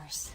Force.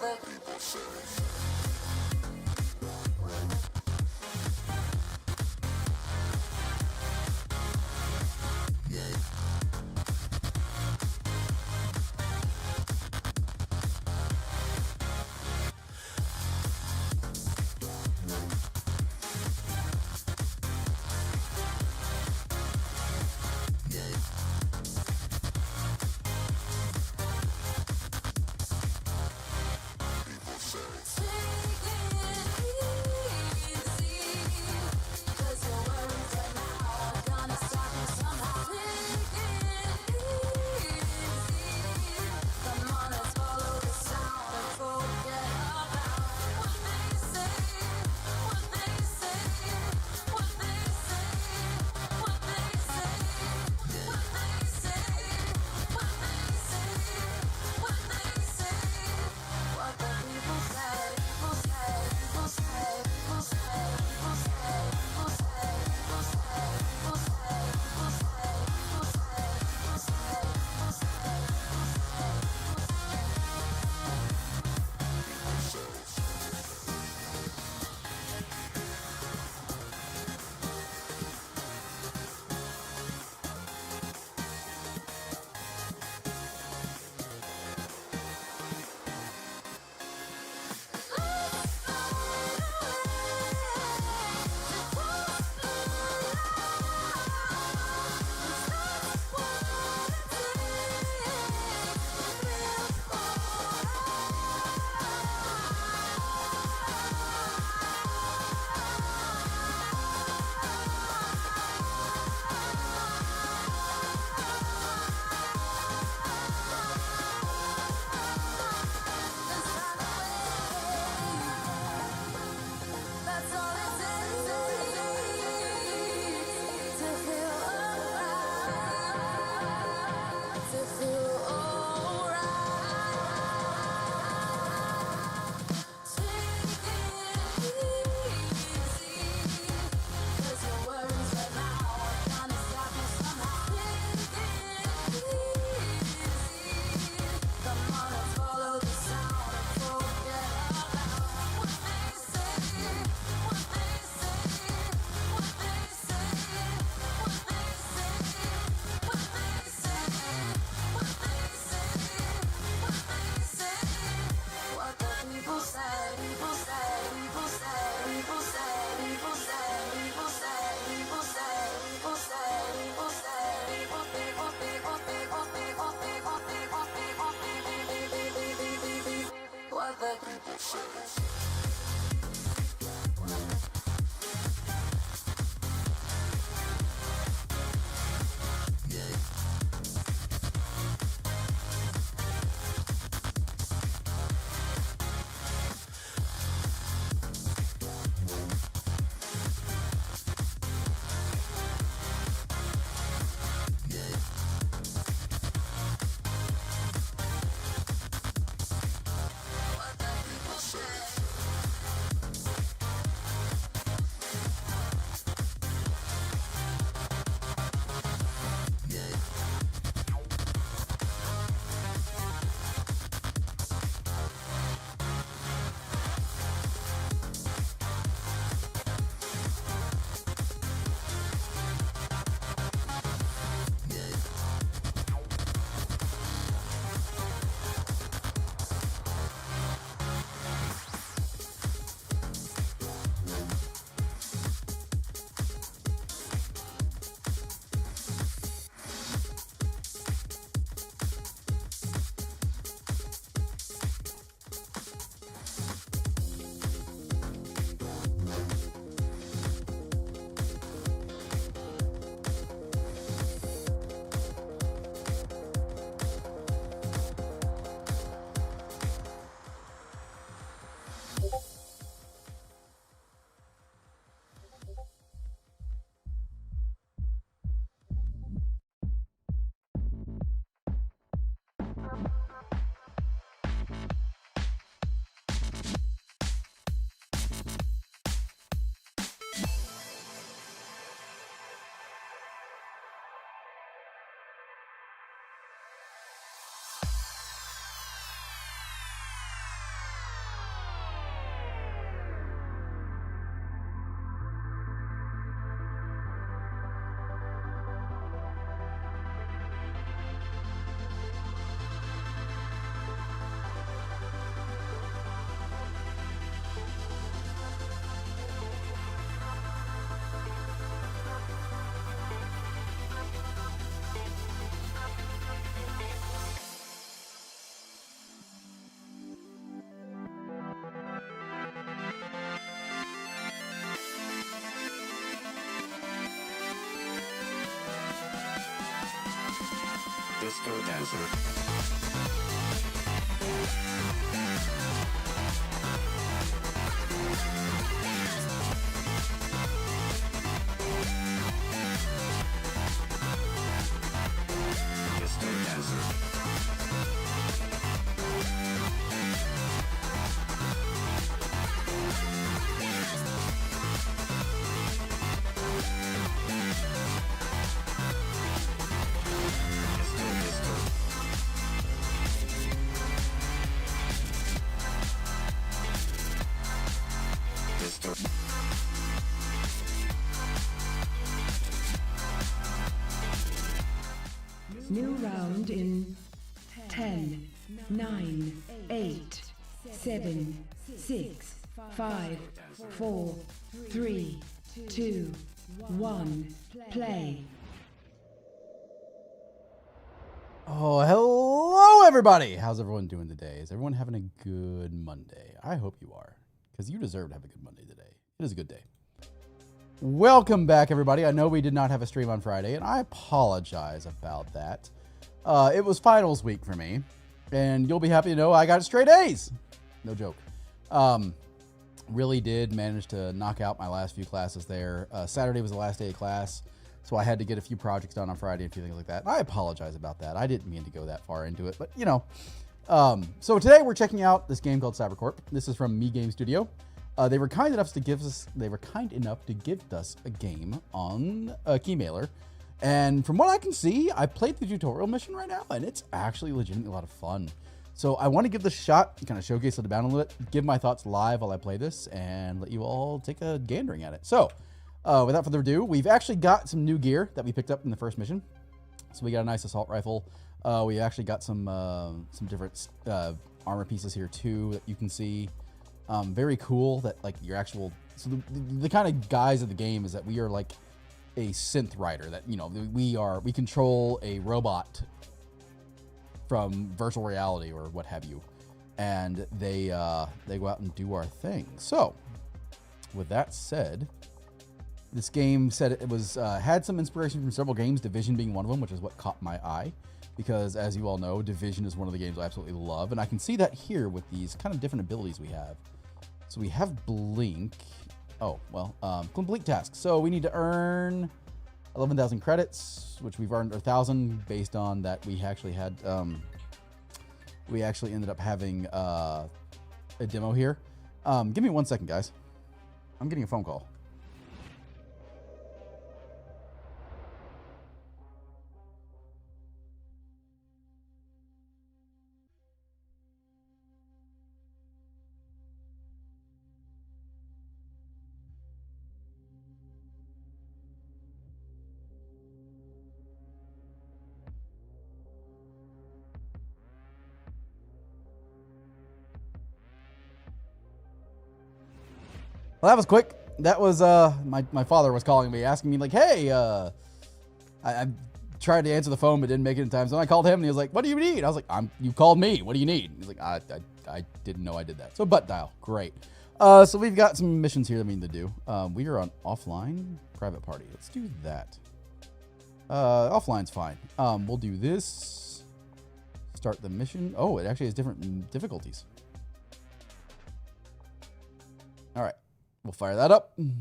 What the people say. Disco Desert. Disco Desert. New round in 10, 9, 8, 7, 6, 5, 4, 3, 2, 1, play. Oh, hello everybody! How's everyone doing today? Is everyone having a good Monday? I hope you are, because you deserve to have a good Monday today. It is a good day. Welcome back, everybody. I know we did not have a stream on Friday, and I apologize about that. It was finals week for me, and you'll be happy to know I got straight A's. No joke. Really did manage to knock out my last few classes there. Saturday was the last day of class, so I had to get a few projects done on Friday and a few things like that. I apologize about that. I didn't mean to go that far into it, but you know. So today we're checking out this game called CyberCorp. This is from Me Game Studio. They were kind enough to give us a game on a Keymailer. And from what I can see, I played the tutorial mission right now, and it's actually legitimately a lot of fun. So I want to give this a shot, kind of showcase it about a little bit, give my thoughts live while I play this, and let you all take a gandering at it. So without further ado, we've actually got some new gear that we picked up in the first mission. So we got a nice assault rifle. We actually got some different armor pieces here too that you can see. Very cool that like your actual, so the kind of guys of the game is that we are like a synth rider, that, you know, we control a robot from virtual reality or what have you, and they go out and do our thing. So with that said, this game said it was had some inspiration from several games, Division being one of them, which is what caught my eye, because as you all know, Division is one of the games I absolutely love, and I can see that here with these kind of different abilities we have. So we have Blink. Oh, well, complete task. So we need to earn 11,000 credits, which we've earned 1,000 based on that we actually had, we actually ended up having a demo here. Give me 1 second, guys. I'm getting a phone call. Well, that was quick. That was, my father was calling me, asking me, like, hey, I tried to answer the phone, but didn't make it in time. So I called him, and he was like, what do you need? I was like, you called me. What do you need? He's like, I didn't know I did that. So butt dial. Great. So we've got some missions here that we need to do. We are on offline private party. Let's do that. Offline's fine. We'll do this. Start the mission. Oh, it actually has different difficulties. All right. We'll fire that up. In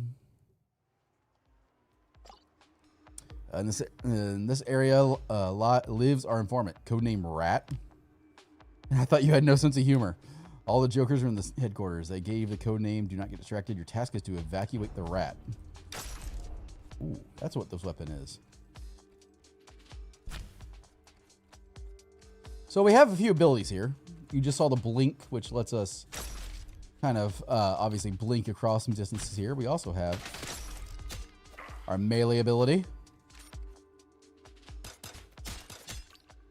this area lives our informant, codename Rat. I thought you had no sense of humor. All the jokers are in the headquarters. They gave the codename, do not get distracted. Your task is to evacuate the rat. Ooh, that's what this weapon is. So we have a few abilities here. You just saw the blink, which lets us kind of obviously blink across some distances here. We also have our melee ability.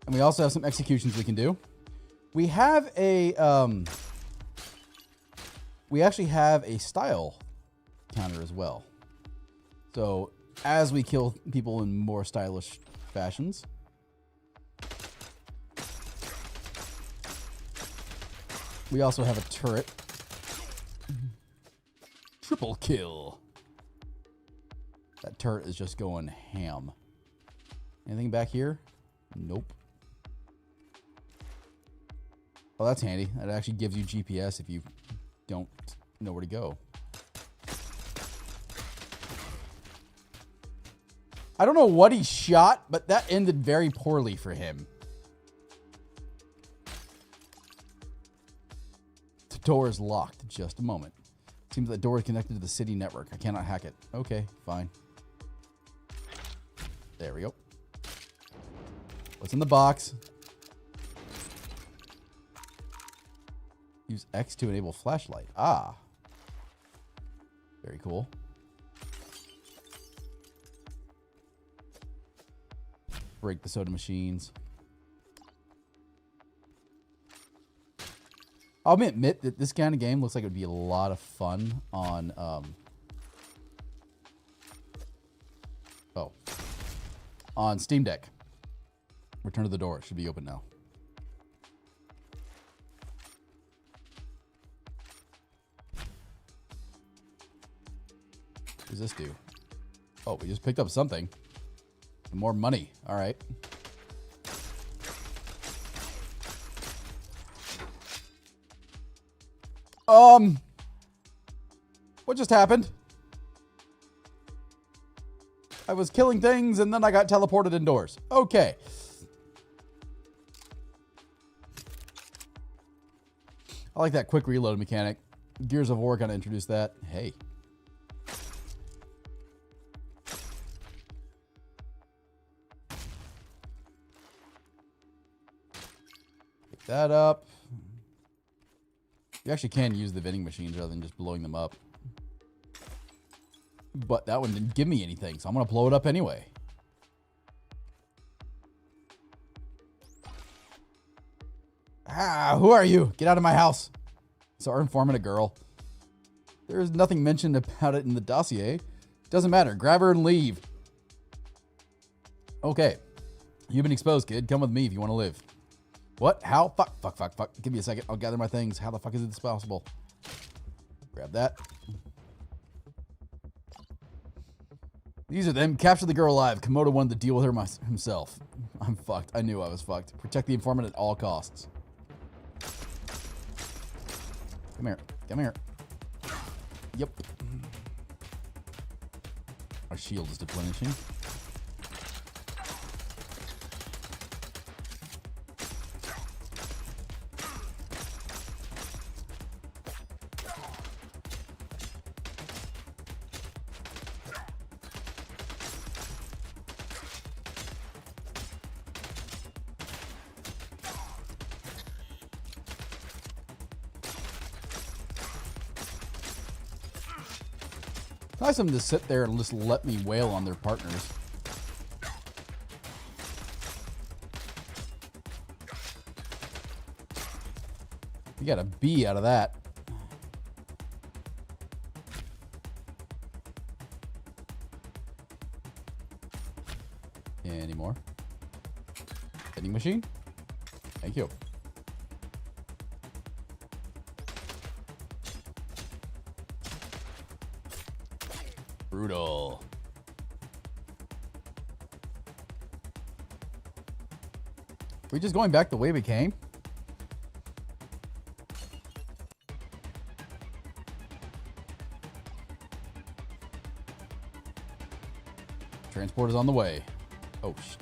And we also have some executions we can do. We have a, we actually have a style counter as well. So as we kill people in more stylish fashions, we also have a turret. Triple kill. That turret is just going ham. Anything back here? Nope. Oh, that's handy. It actually gives you GPS if you don't know where to go. I don't know what he shot, but that ended very poorly for him. The door is locked. Just a moment. Seems the door is connected to the city network. I cannot hack it. Okay, fine. There we go. What's in the box? Use X to enable flashlight. Ah. Very cool. Break the soda machines. I'll admit that this kind of game looks like it would be a lot of fun on on Steam Deck. Return to the door. It should be open now. What does this do? Oh, we just picked up something. More money. All right. What just happened? I was killing things and then I got teleported indoors. Okay. I like that quick reload mechanic. Gears of War kind of introduced that. Hey. Pick that up. You actually can use the vending machines rather than just blowing them up. But that one didn't give me anything, so I'm going to blow it up anyway. Ah, who are you? Get out of my house. So our informant a girl. There's nothing mentioned about it in the dossier. Doesn't matter. Grab her and leave. Okay. You've been exposed, kid. Come with me if you want to live. What? How? Fuck. Give me a second. I'll gather my things. How the fuck is this possible? Grab that. These are them. Capture the girl alive. Komodo wanted to deal with her himself. I'm fucked. I knew I was fucked. Protect the informant at all costs. Come here. Come here. Yep. Our shield is replenishing. Nice of them to sit there and just let me wail on their partners. You got a B out of that. Any more? Vending machine? Thank you. Brutal. Are we just going back the way we came? Transport is on the way. Oh, shit.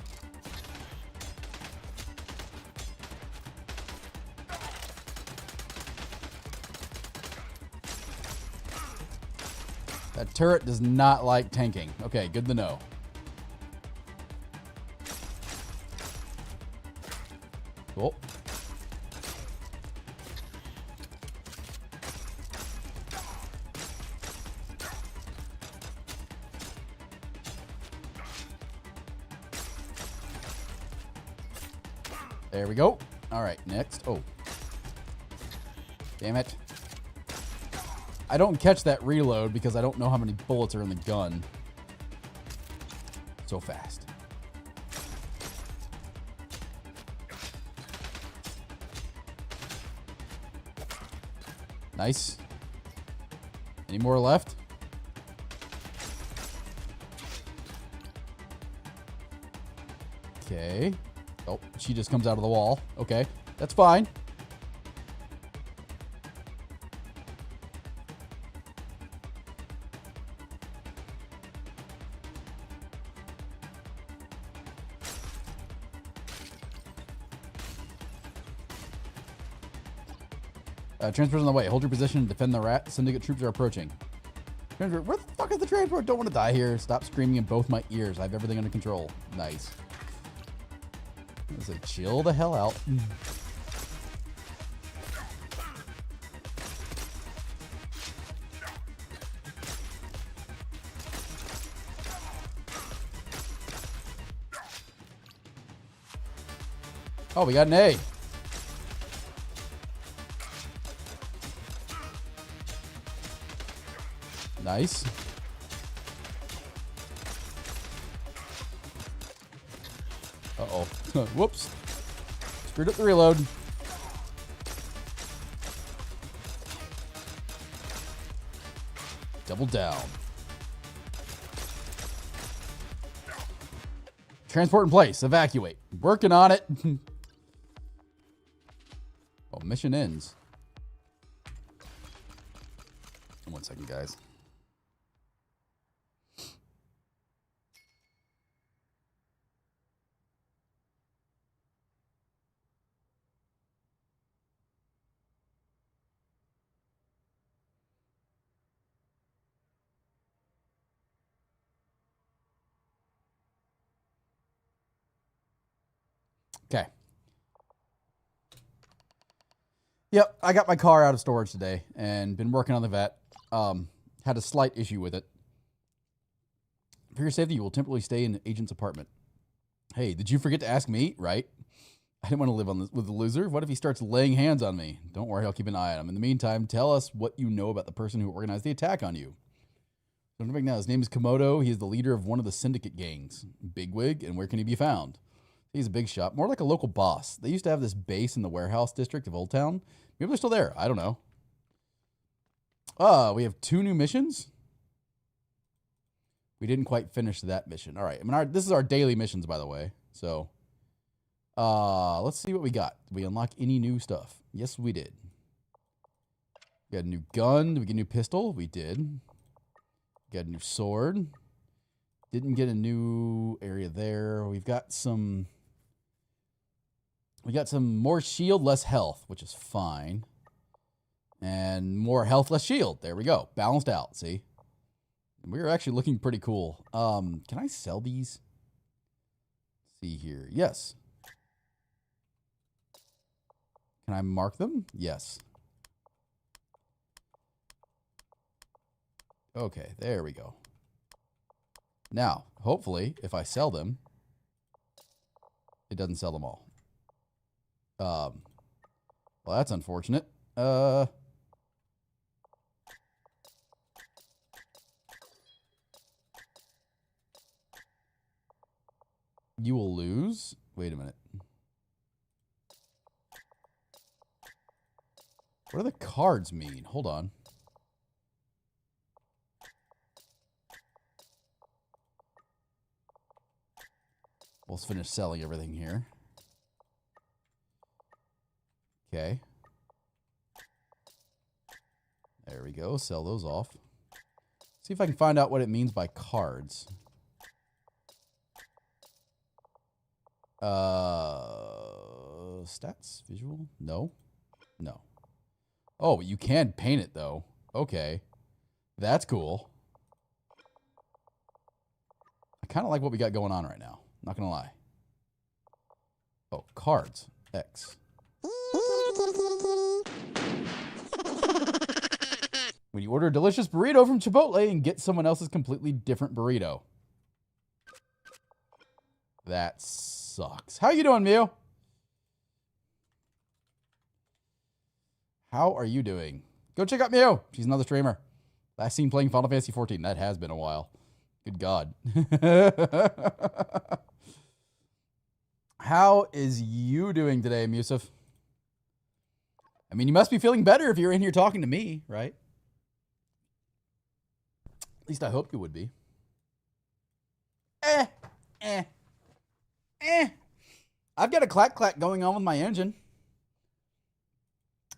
That turret does not like tanking. Okay, good to know. Cool. There we go. All right, next. Oh. Damn it. I don't catch that reload because I don't know how many bullets are in the gun. So fast. Nice. Any more left? Okay. Oh, she just comes out of the wall. Okay, that's fine. Transport's on the way. Hold your position and defend the rat. Syndicate troops are approaching. Transport, where the fuck is the transport? Don't want to die here. Stop screaming in both my ears. I have everything under control. Nice. I say, chill the hell out. Oh, we got an A. Nice. Uh-oh. Whoops. Screwed up the reload. Double down. Transport in place. Evacuate. Working on it. Oh, mission ends. 1 second, guys. Okay. Yep, I got my car out of storage today and been working on the vet. Had a slight issue with it. For your safety, you will temporarily stay in the agent's apartment. Hey, did you forget to ask me? Right? I didn't want to live on with the loser. What if he starts laying hands on me? Don't worry, I'll keep an eye on him. In the meantime, tell us what you know about the person who organized the attack on you. So now, his name is Komodo. He is the leader of one of the syndicate gangs. Bigwig, and where can he be found? He's a big shot, more like a local boss. They used to have this base in the warehouse district of Old Town. Maybe they're still there. I don't know. We have 2 new missions. We didn't quite finish that mission. All right. I mean, this is our daily missions, by the way. So, let's see what we got. Did we unlock any new stuff? Yes, we did. We got a new gun. Did we get a new pistol? We did. We got a new sword. Didn't get a new area there. We've got some... We got some more shield, less health, which is fine. And more health, less shield. There we go. Balanced out, see? We're actually looking pretty cool. Can I sell these? Let's see here. Yes. Can I mark them? Yes. Okay, there we go. Now, hopefully, if I sell them, it doesn't sell them all. Well, that's unfortunate. You will lose. Wait a minute. What do the cards mean? Hold on. Let's finish selling everything here. Okay. There we go. Sell those off. See if I can find out what it means by cards. Stats? Visual? No. No. Oh, you can paint it, though. Okay. That's cool. I kind of like what we got going on right now. Not going to lie. Oh, cards. X. When you order a delicious burrito from Chipotle and get someone else's completely different burrito. That sucks. How you doing, Mew? How are you doing? Go check out Mew. She's another streamer. Last seen playing Final Fantasy 14. That has been a while. Good God. How is you doing today, Musuf? I mean, you must be feeling better if you're in here talking to me, right? At least I hope you would be. I've got a clack going on with my engine.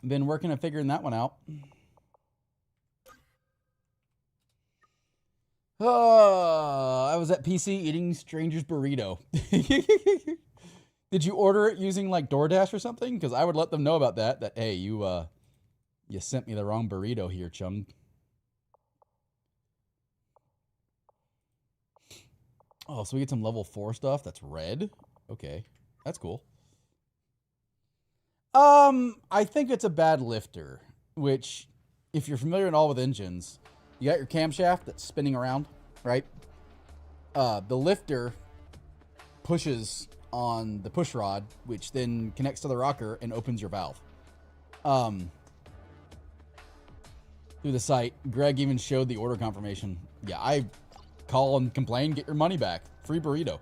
Been working on figuring that one out. I was at PC eating Stranger's burrito. Did you order it using like DoorDash or something? Because I would let them know about that. That hey, you You sent me the wrong burrito here, chum. Oh, so we get some level 4 stuff that's red. Okay, that's cool. I think it's a bad lifter, which, if you're familiar at all with engines, you got your camshaft that's spinning around, right? The lifter pushes on the push rod, which then connects to the rocker and opens your valve. Through the site, Greg even showed the order confirmation. Yeah, I call and complain, get your money back. Free burrito.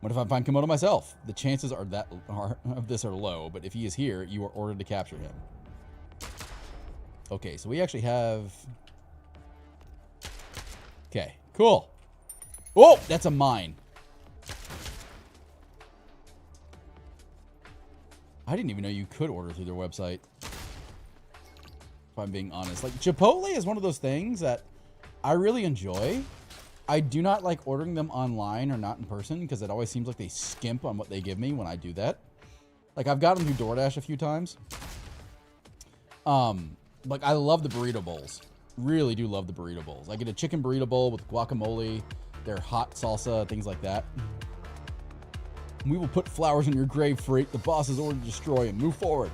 What if I find Komodo myself? The chances of this are low, but if he is here, you are ordered to capture him. Okay, so we actually have... Okay, cool. Oh, that's a mine. I didn't even know you could order through their website. If I'm being honest. Like, Chipotle is one of those things that I really enjoy. I do not like ordering them online or not in person because it always seems like they skimp on what they give me when I do that. Like, I've gotten through DoorDash a few times. Like, I love the burrito bowls. Really do love the burrito bowls. I get a chicken burrito bowl with guacamole, their hot salsa, things like that. We will put flowers in your grave, Freak. The boss is ordered to destroy him. Move forward.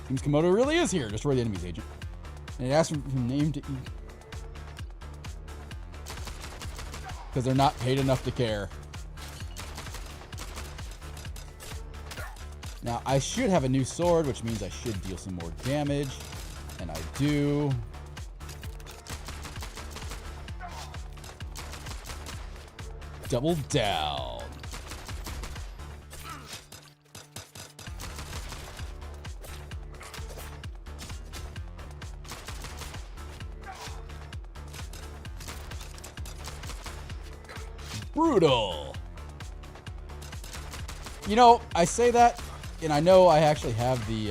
Seems Komodo really is here. Destroy the enemy's agent. And it asks for a name to eat. Because they're not paid enough to care. Now, I should have a new sword, which means I should deal some more damage. And I do. Double down. Brutal. You know, I say that, and I know I actually have the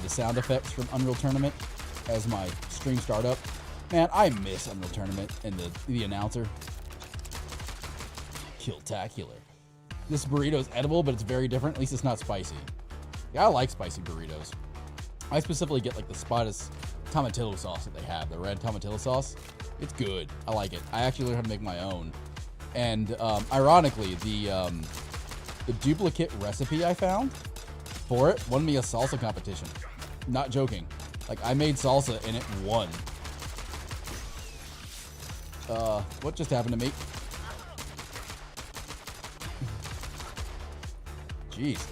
sound effects from Unreal Tournament as my stream startup. Man, I miss Unreal Tournament and the announcer. Killtacular. This burrito is edible, but it's very different. At least it's not spicy. Yeah, I like spicy burritos. I specifically get like the Spottis tomatillo sauce that they have, the red tomatillo sauce. It's good. I like it. I actually learned how to make my own. And ironically, the duplicate recipe I found for it won me a salsa competition. Not joking. Like, I made salsa and it won. What just happened to me? Jeez.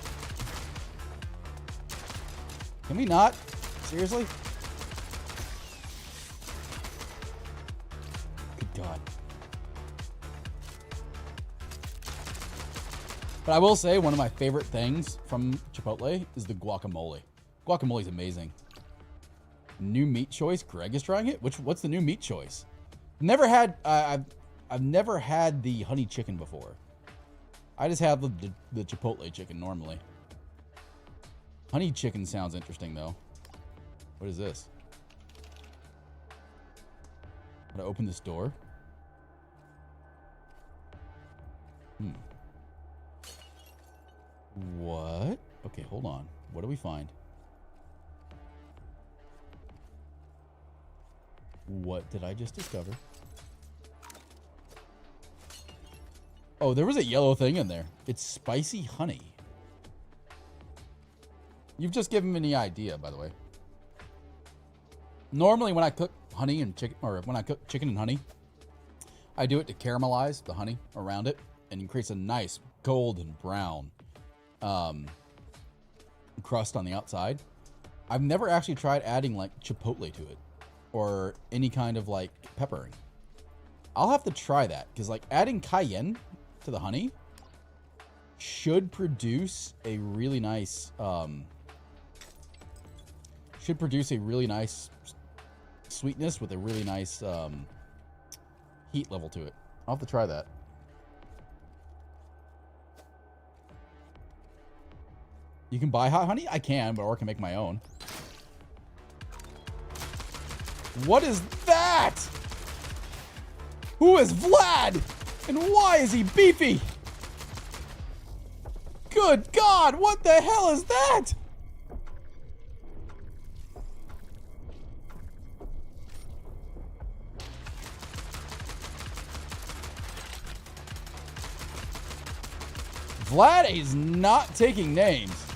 Can we not? Seriously? Good God. But I will say one of my favorite things from Chipotle is the guacamole. Guacamole is amazing. New meat choice. Greg is trying it. What's the new meat choice? Never had. I've never had the honey chicken before. I just have the Chipotle chicken normally. Honey chicken sounds interesting though. What is this? Gotta open this door. What? Okay, hold on. What do we find? What did I just discover? Oh, there was a yellow thing in there. It's spicy honey. You've just given me the idea, by the way. Normally when I cook honey and chicken, or when I cook chicken and honey, I do it to caramelize the honey around it and it creates a nice golden brown crust on the outside. I've never actually tried adding like chipotle to it or any kind of like peppering. I'll have to try that because like adding cayenne to the honey should produce a really nice sweetness with a really nice heat level to it. I'll have to try that. You can buy hot honey? I can, or I can make my own. What is that? Who is Vlad? And why is he beefy? Good God, what the hell is that? Vlad is not taking names.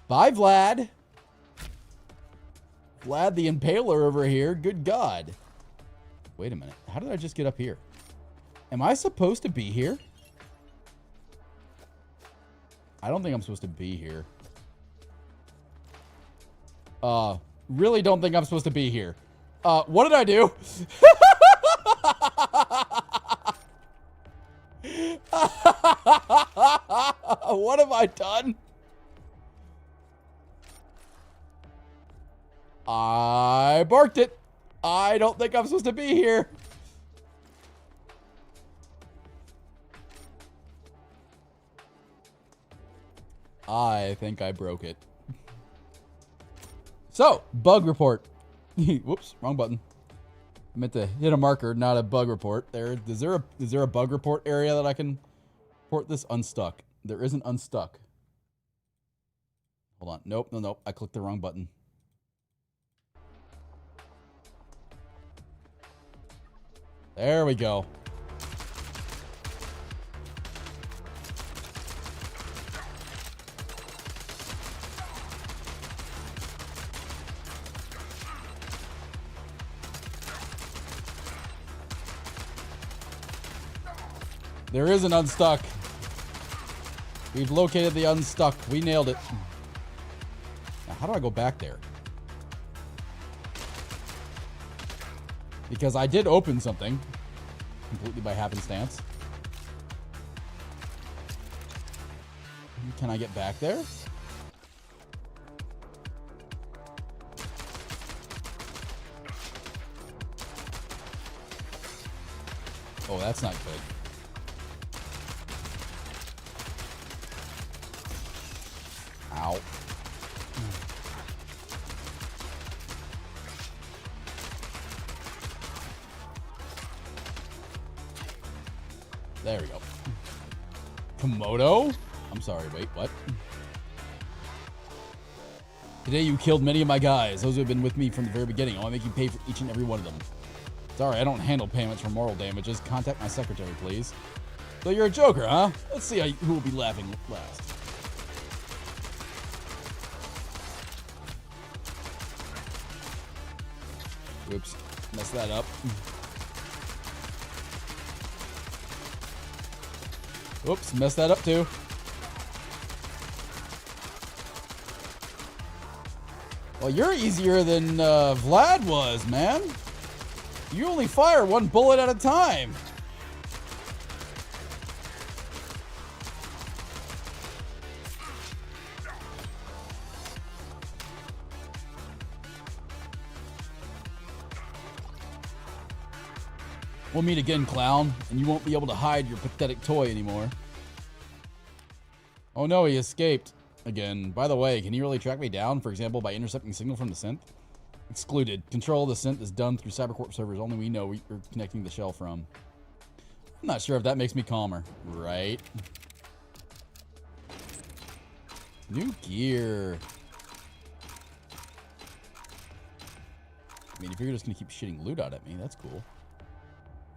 Bye, Vlad. Vlad the Impaler over here. Good God. Wait a minute. How did I just get up here? Am I supposed to be here? I don't think I'm supposed to be here. Really don't think I'm supposed to be here. What did I do? What have I done? I barked it. I don't think I'm supposed to be here. I think I broke it. So, bug report. Whoops, wrong button. I meant to hit a marker, not a bug report. Is there a bug report area that I can report this? Unstuck. There isn't unstuck. Hold on. Nope, nope. I clicked the wrong button. There we go. There is an unstuck. We've located the unstuck. We nailed it. Now, how do I go back there? Because I did open something completely by happenstance. Can I get back there? Oh, that's not good. Ow. There we go. Komodo? I'm sorry, wait, what? Today you killed many of my guys. Those who have been with me from the very beginning. I want to make you pay for each and every one of them. Sorry, I don't handle payments for moral damages. Contact my secretary, please. So you're a joker, huh? Let's see who will be laughing last. Whoops, messed that up. Whoops, messed that up too. Well, you're easier than Vlad was, man. You only fire one bullet at a time. We'll meet again, clown, and you won't be able to hide your pathetic toy anymore. Oh no, he escaped. Again. By the way, can you really track me down, for example, by intercepting signal from the synth? Excluded. Control of the synth is done through CyberCorp servers. Only we know we're connecting the shell from. I'm not sure if that makes me calmer. Right? New gear. I mean, if you're just going to keep shitting loot out at me, that's cool.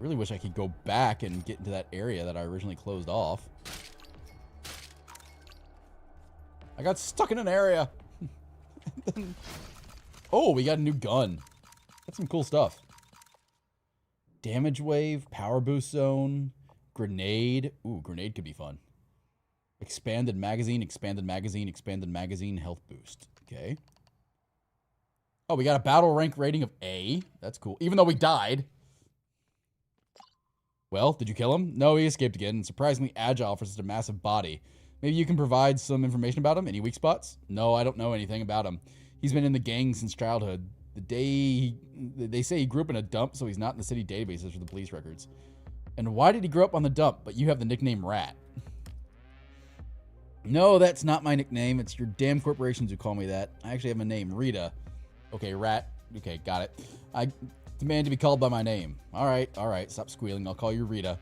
Really wish I could go back and get into that area that I originally closed off. I got stuck in an area. Oh, we got a new gun. That's some cool stuff. Damage wave, power boost zone, grenade. Ooh, grenade could be fun. Expanded magazine, expanded magazine, expanded magazine, health boost. Okay. Oh, we got a battle rank rating of A. That's cool. Even though we died. Well, did you kill him? No, he escaped again. Surprisingly agile for such a massive body. Maybe you can provide some information about him? Any weak spots? No, I don't know anything about him. He's been in the gang since childhood. They say he grew up in a dump, so he's not in the city databases for the police records. And why did he grow up on the dump, but you have the nickname Rat? No, that's not my nickname. It's your damn corporations who call me that. I actually have a name, Rita. Okay, Rat. Okay, got it. I demand to be called by my name. All right. Stop squealing. I'll call you Rita.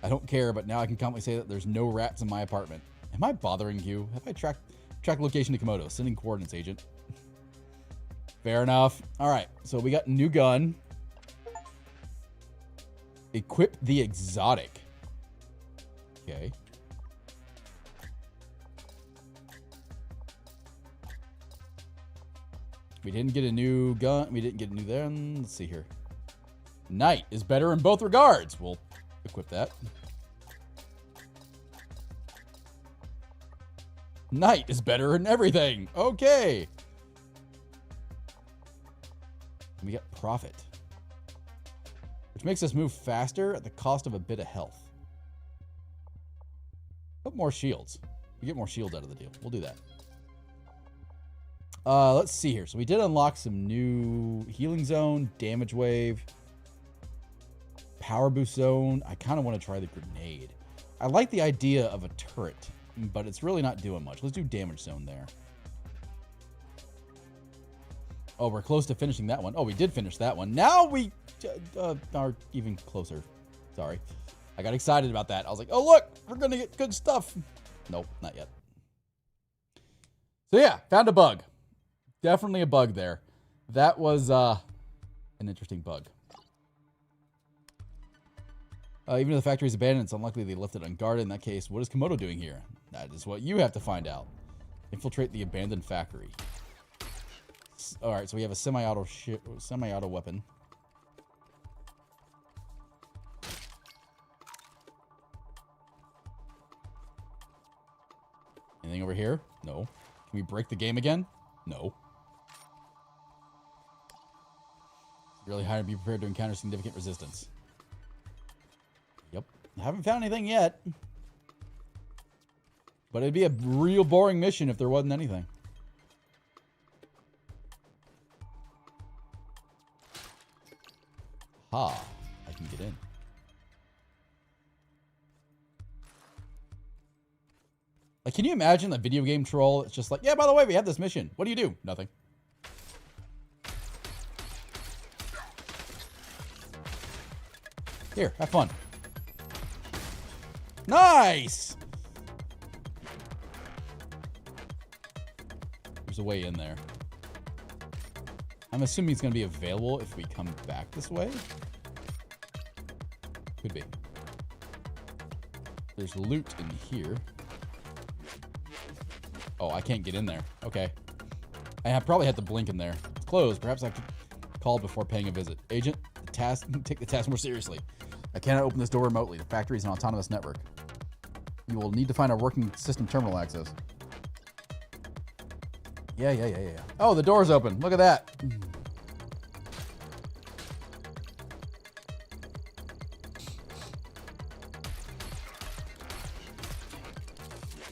I don't care, but now I can confidently say that there's no rats in my apartment. Am I bothering you? Have I tracked location to Komodo? Sending coordinates, agent. Fair enough. All right, so we got a new gun. Equip the exotic. Okay. We didn't get a new gun. We didn't get a new gun. Let's see here. Knight is better in both regards. We'll equip that. Knight is better in everything. Okay. We got profit, which makes us move faster at the cost of a bit of health. Put more shields. We get more shields out of the deal. We'll do that. Let's see here. So we did unlock some new healing zone, damage wave, power boost zone. I kind of want to try the grenade. I like the idea of a turret, but it's really not doing much. Let's do damage zone there. Oh, we're close to finishing that one. Oh, we did finish that one. Now we are even closer. Sorry. I got excited about that. I was like, oh, look, we're going to get good stuff. Nope, not yet. So, yeah, found a bug. Definitely a bug there. That was an interesting bug. Even though the factory is abandoned, it's unlikely they left it unguarded. In that case, what is Komodo doing here? That is what you have to find out. Infiltrate the abandoned factory. All right, so we have a semi-auto weapon. Anything over here? No. Can we break the game again? No. Really high and be prepared to encounter significant resistance. Yep. I haven't found anything yet. But it'd be a real boring mission if there wasn't anything. Ha. I can get in. Like, can you imagine a video game troll? It's just like, yeah, by the way, we have this mission. What do you do? Nothing. Here, have fun. Nice! There's a way in there. I'm assuming it's going to be available if we come back this way. Could be. There's loot in here. Oh, I can't get in there. Okay. I probably had to blink in there. It's closed. Perhaps I could call before paying a visit. Agent, take the task more seriously. I cannot open this door remotely. The factory is an autonomous network. You will need to find a working system terminal access. Yeah. Oh, the door's open. Look at that.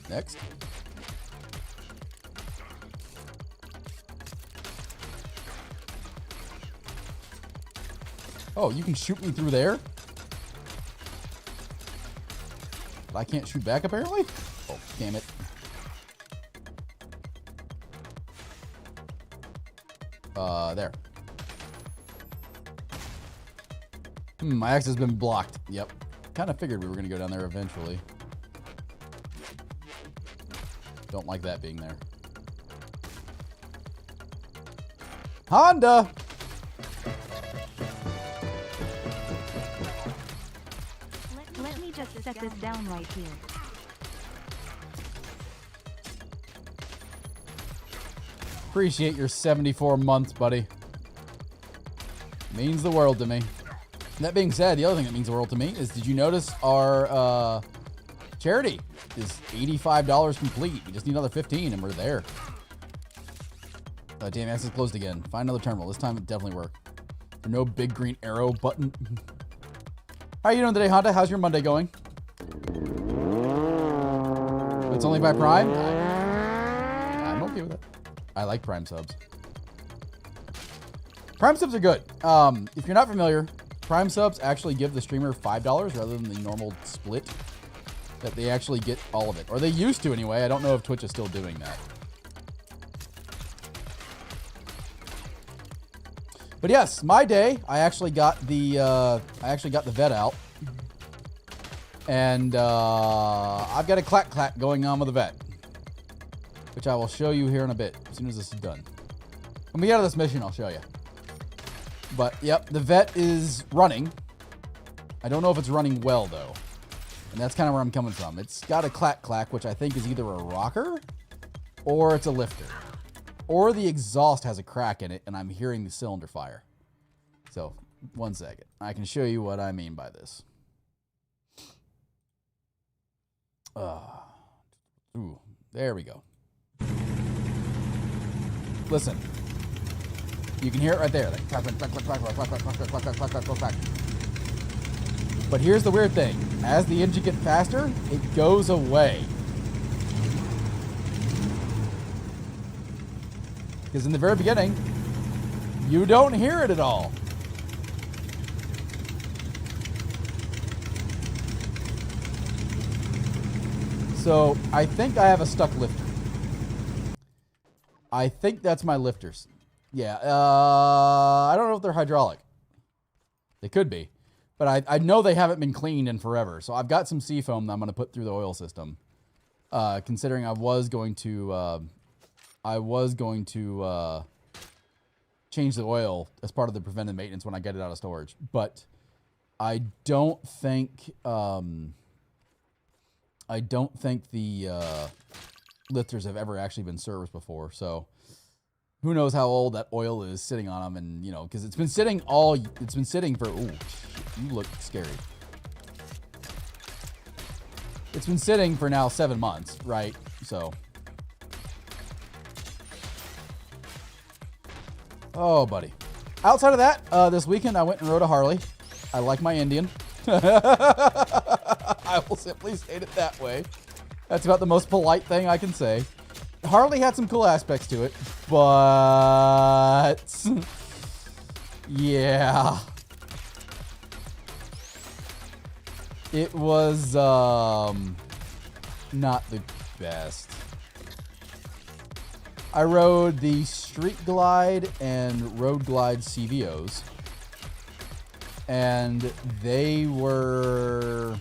Next. Oh, you can shoot me through there? But I can't shoot back, apparently? Oh, damn it. There. My access has been blocked. Yep. Kind of figured we were going to go down there eventually. Don't like that being there. Honda! Let me just set this down right here. Appreciate your 74 months, buddy. Means the world to me. That being said, the other thing that means the world to me is, did you notice our charity is $85 complete? We just need another 15 and we're there. Damn, access closed again. Find another terminal. This time it definitely worked. For no big green arrow button. How are you doing today, Honda? How's your Monday going? It's only by Prime? I'm okay with it. I like Prime subs. Prime subs are good. If you're not familiar, Prime subs actually give the streamer $5 rather than the normal split. That they actually get all of it. Or they used to anyway. I don't know if Twitch is still doing that. But yes, my day, I actually got the vet out. And I've got a clack going on with the vet. Which I will show you here in a bit, as soon as this is done. When we get out of this mission, I'll show you. But, yep, the vet is running. I don't know if it's running well, though. And that's kind of where I'm coming from. It's got a clack-clack, which I think is either a rocker or it's a lifter. Or the exhaust has a crack in it, and I'm hearing the cylinder fire. So, one second. I can show you what I mean by this. Ooh, there we go. Listen. You can hear it right there. Like, clack, clack, clack, clack, clack, clack, clack, clack, clack, clack, clack, clack, clack, clack. But here's the weird thing. As the engine gets faster, it goes away. Because in the very beginning, you don't hear it at all. So I think I have a stuck lifter. I think that's my lifters. Yeah, I don't know if they're hydraulic. They could be. But I know they haven't been cleaned in forever. So I've got some seafoam that I'm going to put through the oil system. Considering I was going to change the oil as part of the preventive maintenance when I get it out of storage. But I don't think the lifters have ever actually been serviced before. So who knows how old that oil is sitting on them, and you know, because it's been sitting for. Ooh, you look scary. It's been sitting for now 7 months, right? So, oh, buddy. Outside of that, this weekend I went and rode a Harley. I like my Indian. I will simply state it that way. That's about the most polite thing I can say. Harley had some cool aspects to it, but yeah, it was not the best. I rode the Street Glide and Road Glide CVOs, and they were...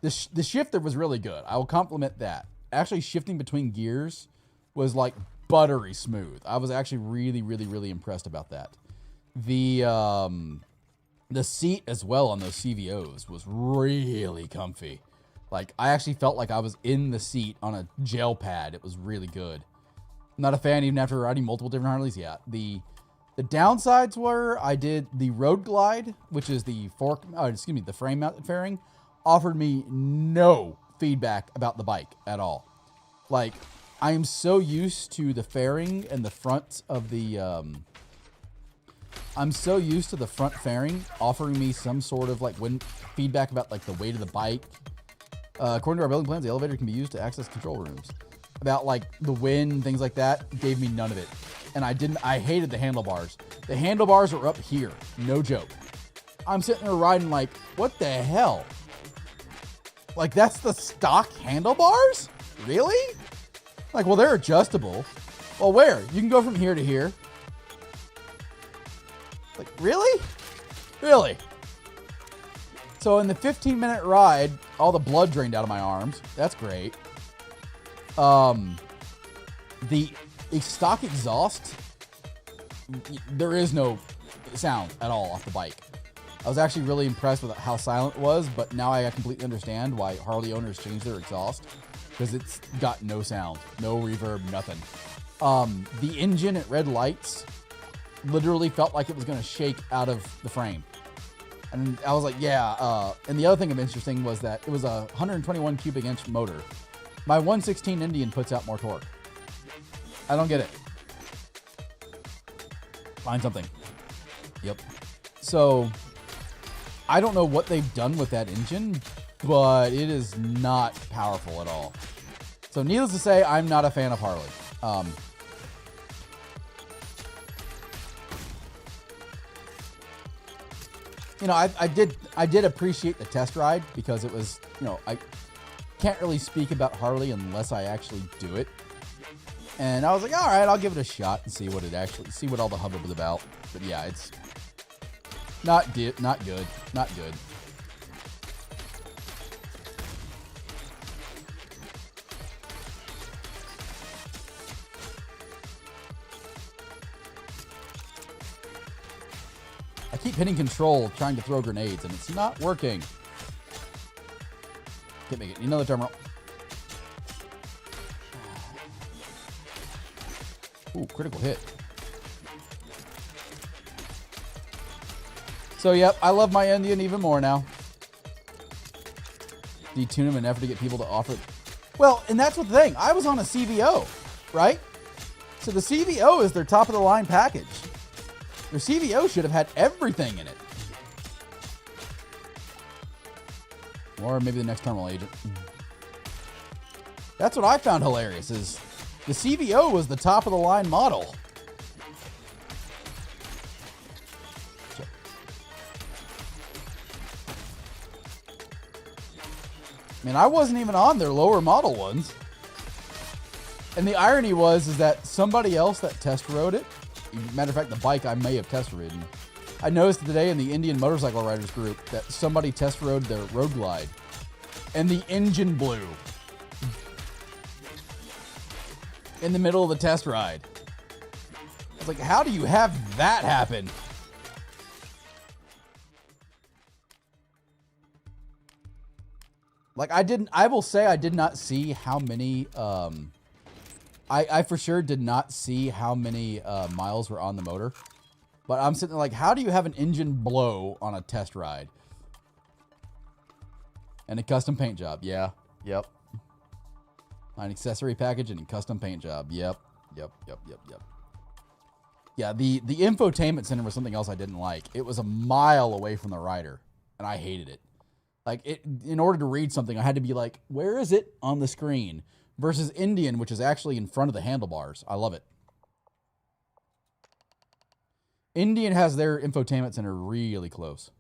The shifter was really good. I will compliment that. Actually, shifting between gears was like buttery smooth. I was actually really, really, really impressed about that. The seat as well on those CVOs was really comfy. Like, I actually felt like I was in the seat on a gel pad. It was really good. I'm not a fan even after riding multiple different Harleys. Yeah, the downsides were I did the Road Glide, which is the the frame mounted fairing, offered me no feedback about the bike at all. Like, I am so used to the fairing and the front of the I'm so used to the front fairing offering me some sort of like wind feedback about like the weight of the bike. According to our building plans, the elevator can be used to access control rooms. About like the wind, things like that, gave me none of it. And I hated the handlebars. The handlebars are up here, no joke. I'm sitting there riding like, what the hell? Like, that's the stock handlebars? Really? Like, well, they're adjustable. Well, where? You can go from here to here. Like, really? Really? So in the 15-minute ride, all the blood drained out of my arms. That's great. The stock exhaust, there is no sound at all off the bike. I was actually really impressed with how silent it was, but now I completely understand why Harley owners change their exhaust, because it's got no sound, no reverb, nothing. The engine at red lights literally felt like it was going to shake out of the frame. And I was like, yeah. And the other thing that was interesting was that it was a 121 cubic inch motor. My 116 Indian puts out more torque. I don't get it. Find something. Yep. So I don't know what they've done with that engine, but it is not powerful at all. So needless to say, I'm not a fan of Harley. You know, I did appreciate the test ride because it was, you know, I can't really speak about Harley unless I actually do it. And I was like, all right, I'll give it a shot and see what all the hubbub is about. But yeah, it's not good. Not good. I keep hitting control trying to throw grenades, and it's not working. Can't make it. Need another terminal. Ooh, critical hit. So, yep, I love my Indian even more now. Detune him in an effort to get people to offer. Well, and that's what the thing. I was on a CVO, right? So the CVO is their top of the line package. Their CVO should have had everything in it. Or maybe the next terminal agent. That's what I found hilarious is the CVO was the top of the line model. I mean, I wasn't even on their lower model ones. And the irony is that somebody else that test rode it, matter of fact, the bike I may have test ridden, I noticed today in the Indian Motorcycle Riders group that somebody test rode their Road Glide, and the engine blew in the middle of the test ride. I was like, how do you have that happen? Like, I will say I did not see how many, I for sure did not see how many miles were on the motor. But I'm sitting there like, how do you have an engine blow on a test ride? And a custom paint job. Yeah. Yep. An accessory package and a custom paint job. Yep. Yeah, the infotainment center was something else I didn't like. It was a mile away from the rider, and I hated it. Like, in order to read something, I had to be like, where is it on the screen? Versus Indian, which is actually in front of the handlebars. I love it. Indian has their infotainment center really close.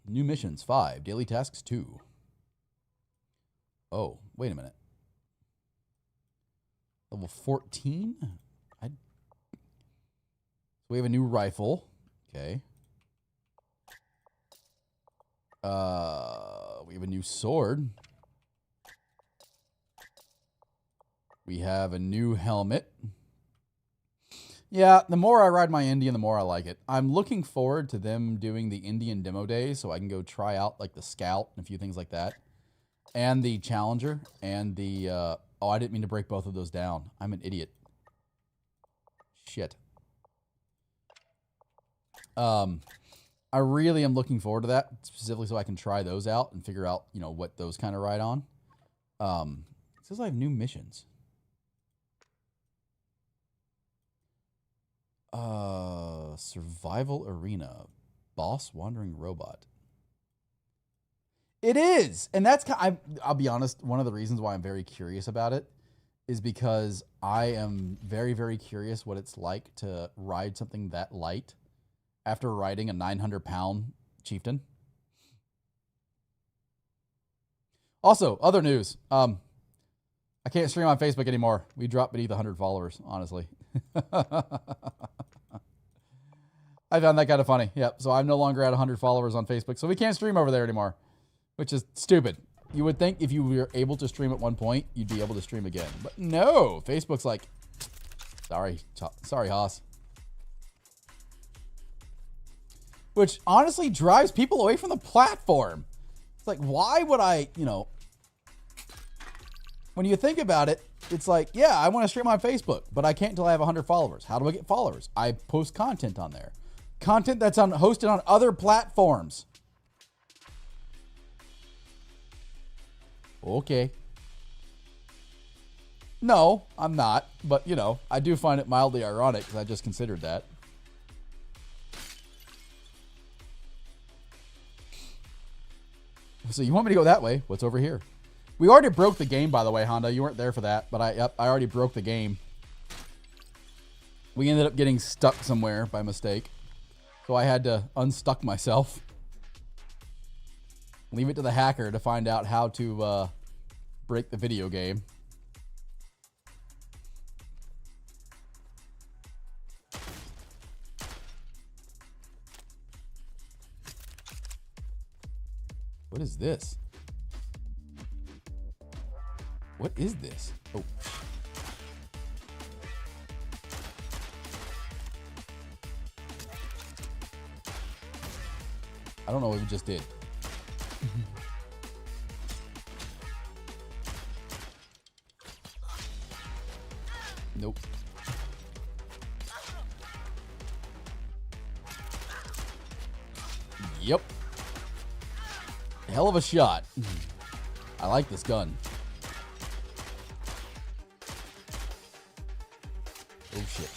New missions, 5. Daily tasks, 2. Oh, wait a minute. Level 14? We have a new rifle. Okay. We have a new sword. We have a new helmet. Yeah, the more I ride my Indian, the more I like it. I'm looking forward to them doing the Indian demo day so I can go try out like the Scout and a few things like that. And the Challenger and the... oh, I didn't mean to break both of those down. I'm an idiot. Shit. I really am looking forward to that, specifically so I can try those out and figure out, you know, what those kind of ride on. It says I have new missions. Survival Arena. Boss Wandering Robot. It is! And that's I'll be honest, one of the reasons why I'm very curious about it is because I am very, very curious what it's like to ride something that light after riding a 900-pound chieftain. Also, other news. I can't stream on Facebook anymore. We dropped beneath 100 followers, honestly. I found that kind of funny. Yep, so I'm no longer at 100 followers on Facebook, so we can't stream over there anymore, which is stupid. You would think if you were able to stream at one point, you'd be able to stream again. But no, Facebook's like, sorry, Haas. Which honestly drives people away from the platform. It's like, why would I, you know, when you think about it, it's like, yeah, I want to stream on Facebook, but I can't until I have 100 followers. How do I get followers? I post content on there. Content that's hosted on other platforms. Okay. No, I'm not. But, you know, I do find it mildly ironic because I just considered that. So you want me to go that way? What's over here? We already broke the game, by the way, Honda. You weren't there for that, but I already broke the game. We ended up getting stuck somewhere by mistake. So I had to unstuck myself. Leave it to the hacker to find out how to break the video game. What is this? What is this? Oh. I don't know what we just did. Nope. Yep. Hell of a shot. I like this gun. Oh shit.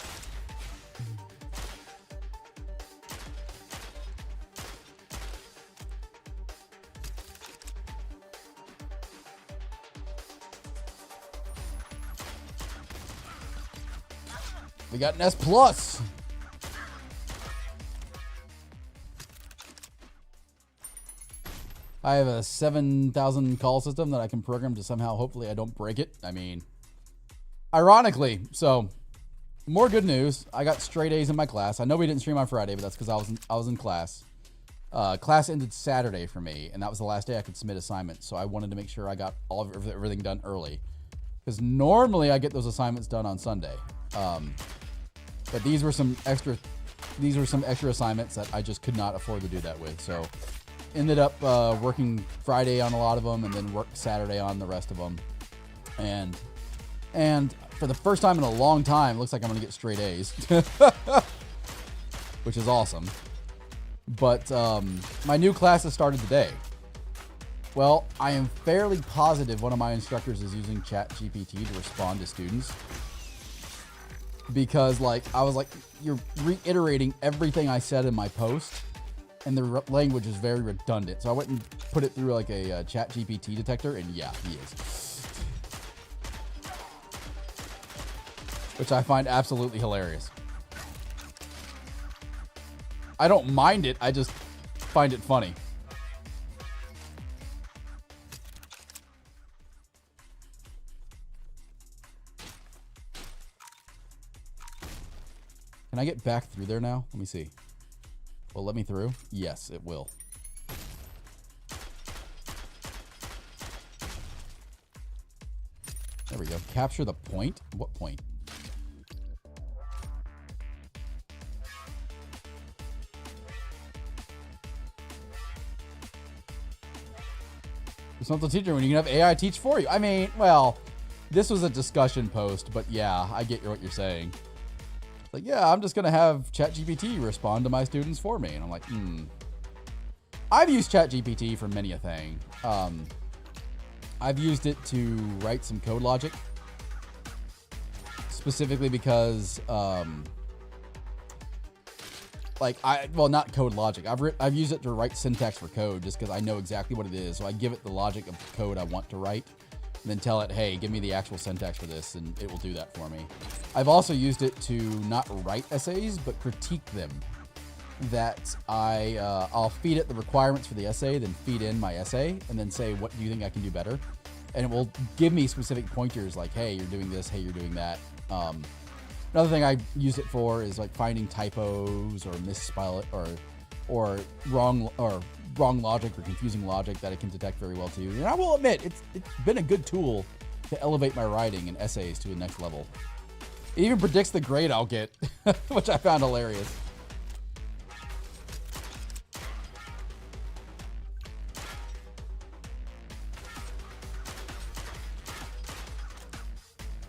We got an S+. I have a 7,000 call system that I can program to somehow, hopefully I don't break it. I mean, ironically, so more good news. I got straight A's in my class. I know we didn't stream on Friday, but that's because I was in class. Class ended Saturday for me, and that was the last day I could submit assignments. So I wanted to make sure I got all of everything done early, because normally I get those assignments done on Sunday. But these were some extra assignments that I just could not afford to do that with. So ended up working Friday on a lot of them, and then worked Saturday on the rest of them. And for the first time in a long time, looks like I'm gonna get straight A's, which is awesome. But my new class has started today. Well, I am fairly positive one of my instructors is using ChatGPT to respond to students. Because I was like, you're reiterating everything I said in my post, and the language is very redundant. So I went and put it through like a ChatGPT detector, and yeah, he is. Which I find absolutely hilarious. I don't mind it, I just find it funny. Can I get back through there now? Let me see. Will it let me through? Yes, it will. There we go. Capture the point? What point? It's not the teacher when you can have AI teach for you. I mean, well, this was a discussion post, but yeah, I get what you're saying. Like, yeah, I'm just going to have ChatGPT respond to my students for me. And I'm like, I've used ChatGPT for many a thing. I've used it to write some code logic. Specifically because, well, not code logic. I've used it to write syntax for code just because I know exactly what it is. So I give it the logic of the code I want to write. And then tell it, hey, give me the actual syntax for this, and it will do that for me. I've also used it to not write essays, but critique them. That I'll feed it the requirements for the essay, then feed in my essay, and then say, what do you think I can do better? And it will give me specific pointers like, hey, you're doing this, hey, you're doing that. Another thing I use it for is like finding typos or misspell it or wrong logic or confusing logic that it can detect very well too. And I will admit, it's been a good tool to elevate my writing and essays to the next level. It even predicts the grade I'll get, which I found hilarious.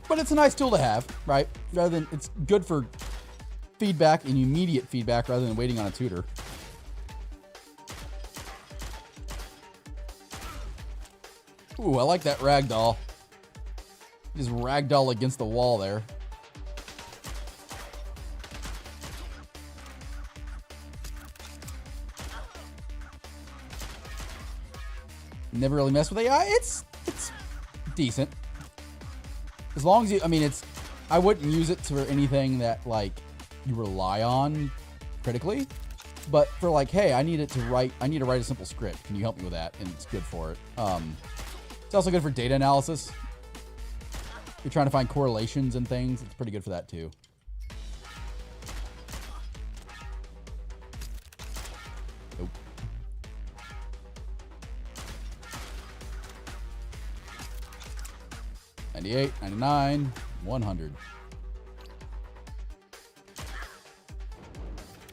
But it's a nice tool to have, right? Rather than, it's good for feedback and immediate feedback rather than waiting on a tutor. Ooh, I like that ragdoll. Just ragdoll against the wall there. Never really messed with AI. It's decent. As long as you, I mean, I wouldn't use it for anything that like you rely on critically. But for like, hey, I need to write a simple script. Can you help me with that? And it's good for it. It's also good for data analysis. You're trying to find correlations and things. It's pretty good for that too. Nope. $98, $99, $100.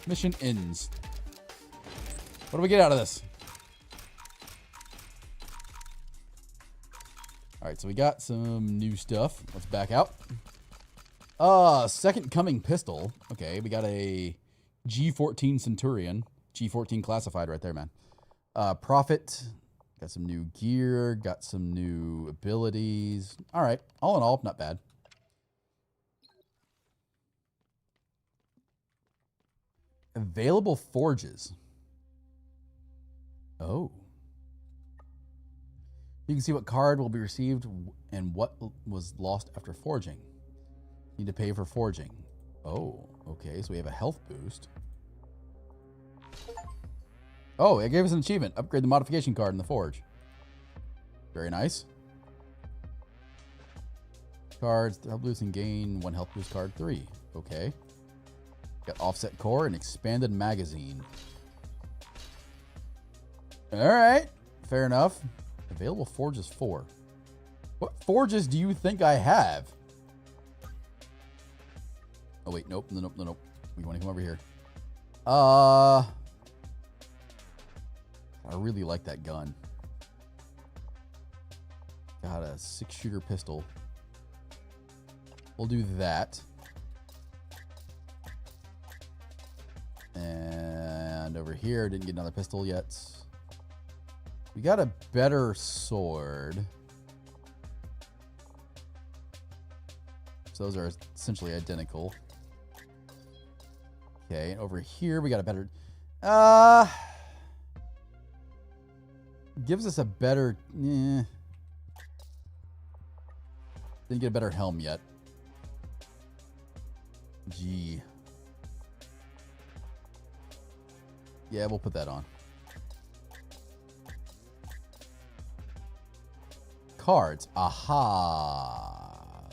Mission ends. What do we get out of this? All right, so we got some new stuff. Let's back out. Second Coming pistol. Okay, we got a G14 Centurion. G14 classified right there, man. Prophet. Got some new gear. Got some new abilities. All right, all in all, not bad. Available forges. Oh. You can see what card will be received and what was lost after forging. Need to pay for forging. Oh, okay. So we have a health boost. Oh, it gave us an achievement. Upgrade the modification card in the forge. Very nice. Cards, health boost and gain 1 health boost card 3. Okay. Got offset core and expanded magazine. All right. Fair enough. Available forges 4. What forges do you think I have? Oh, wait. Nope. Nope. Nope. We want to come over here. I really like that gun. Got a 6-shooter pistol. We'll do that. And over here, didn't get another pistol yet. We got a better sword. So those are essentially identical. Okay, and over here we got a better... gives us a better... Didn't get a better helm yet. Gee. Yeah, we'll put that on. Cards. Aha.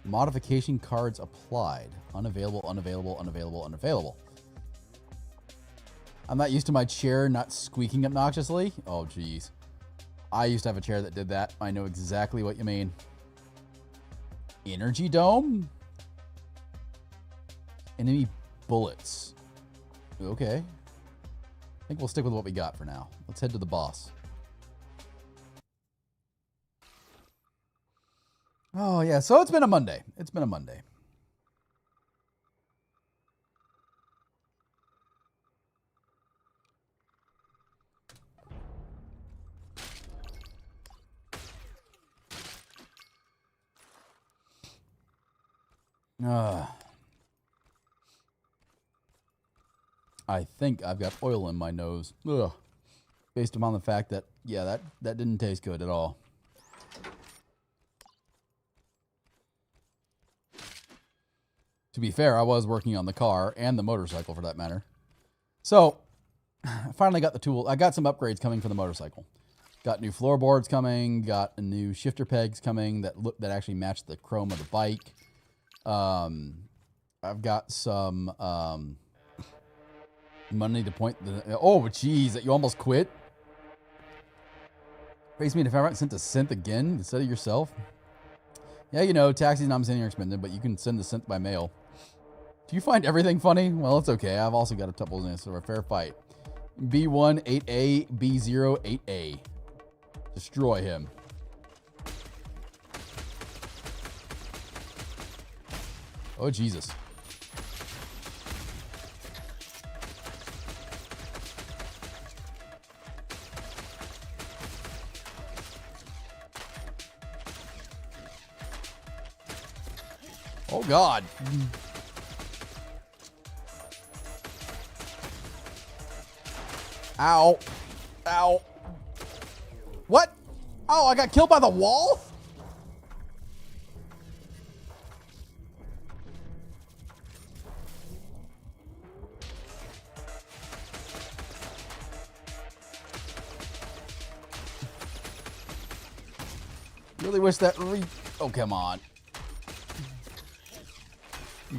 Modification cards applied. Unavailable, unavailable, unavailable, unavailable. I'm not used to my chair not squeaking obnoxiously. Oh, geez. I used to have a chair that did that. I know exactly what you mean. Energy dome? Enemy bullets. Okay. I think we'll stick with what we got for now. Let's head to the boss. Oh, yeah. So it's been a Monday. It's been a Monday. I think I've got oil in my nose. Ugh. Based upon the fact that, yeah, that didn't taste good at all. To be fair, I was working on the car and the motorcycle for that matter. So, I finally got the tool. I got some upgrades coming for the motorcycle. Got new floorboards coming, got a new shifter pegs coming that actually match the chrome of the bike. I've got some money to point the... Oh, jeez, that you almost quit? Face me if I sent a synth again instead of yourself. Yeah, you know, taxis not sending are expensive, but you can send the synth by mail. Do you find everything funny? Well, it's okay. I've also got a couple in so a fair fight. B1, 8A, B0, 8A. Destroy him. Oh, Jesus. Oh, God. Ow. Ow. What? Oh, I got killed by the wall? Really wish that oh, come on.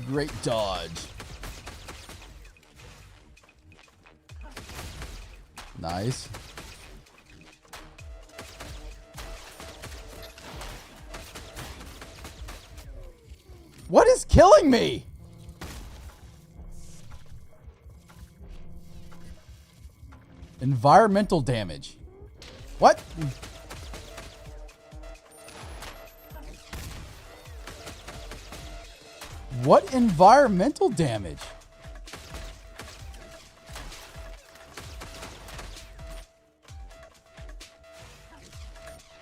Great dodge. Nice. What is killing me? Environmental damage. What? What environmental damage?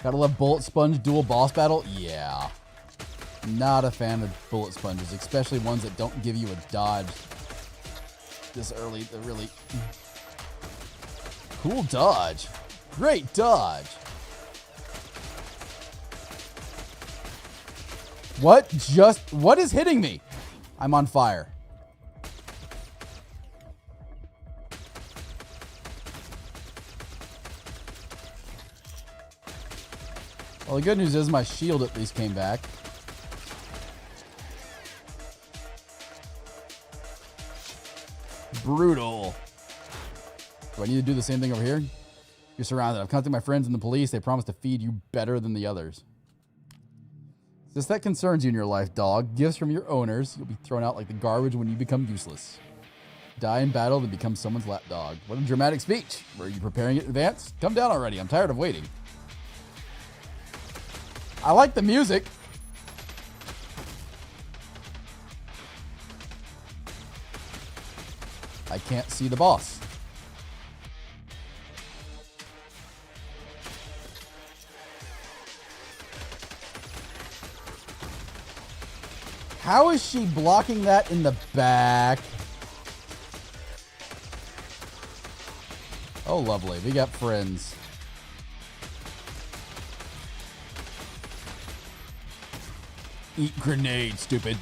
Gotta love bullet sponge dual boss battle? Yeah. Not a fan of bullet sponges, especially ones that don't give you a dodge this early. They're really cool dodge. Great dodge. What is hitting me? I'm on fire. Well, the good news is my shield at least came back. Brutal. Do I need to do the same thing over here? You're surrounded. I've contacted my friends in the police. They promise to feed you better than the others. Since that concerns you in your life, dog, gifts from your owners. You'll be thrown out like the garbage when you become useless. Die in battle to become someone's lapdog. What a dramatic speech. Were you preparing it in advance? Come down already. I'm tired of waiting. I like the music. I can't see the boss. How is she blocking that in the back? Oh, lovely. We got friends. Eat grenade, stupid.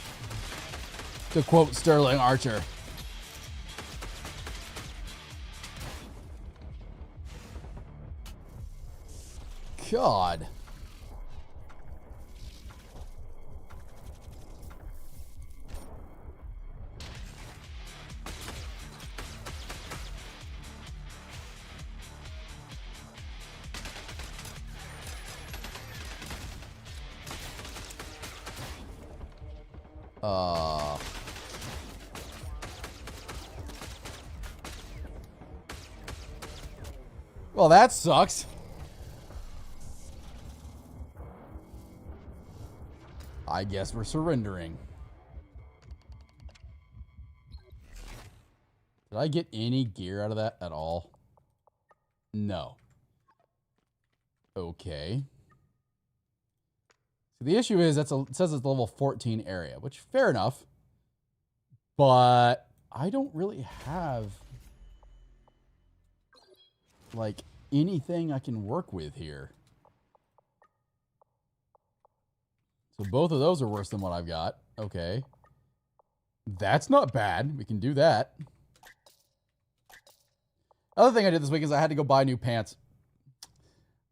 To quote Sterling Archer. God. Well, that sucks. I guess we're surrendering. Did I get any gear out of that at all? No. Okay. So the issue is it says it's level 14 area, which fair enough. But I don't really have like anything I can work with here. So both of those are worse than what I've got. Okay. That's not bad. We can do that. Other thing I did this week is I had to go buy new pants.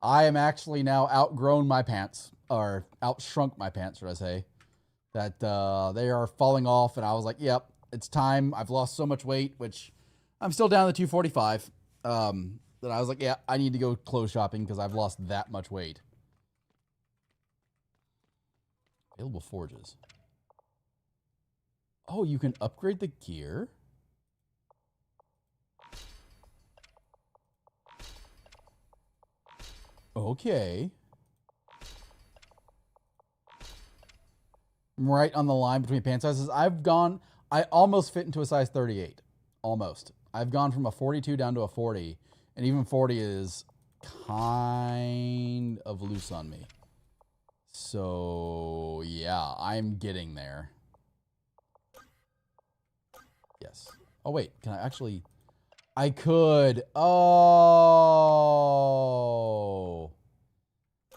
I am actually now outgrown my pants, or outshrunk my pants, should I say. That they are falling off, and I was like, yep, it's time. I've lost so much weight, which I'm still down to 245. That I was like, yeah, I need to go clothes shopping because I've lost that much weight. Available forges. Oh, you can upgrade the gear? Okay. I'm right on the line between pant sizes. I almost fit into a size 38. Almost. I've gone from a 42 down to a 40. And even 40 is kind of loose on me. So, yeah, I'm getting there. Yes. Oh, wait. Can I actually... I could... Oh...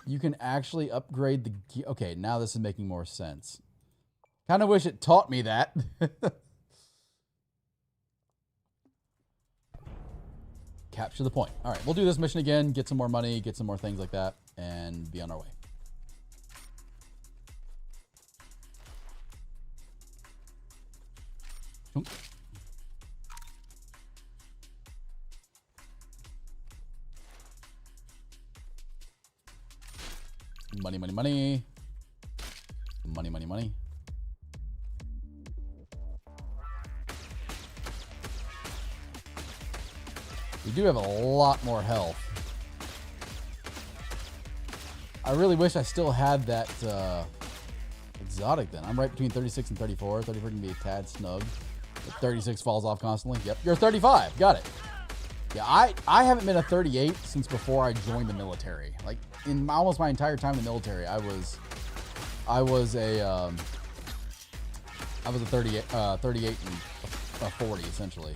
You can actually upgrade the gear. Okay, now this is making more sense. Kind of wish it taught me that. Capture the point. All right, we'll do this mission again, get some more money, get some more things like that, and be on our way. Oop. Money, money, money. Money, money, money. We do have a lot more health. I really wish I still had that exotic then. I'm right between 36 and 34. 34 can be a tad snug. But 36 falls off constantly. Yep, you're 35. Got it. Yeah, I haven't been a 38 since before I joined the military. Like, in almost my entire time in the military, I was a 38 and a 40 essentially.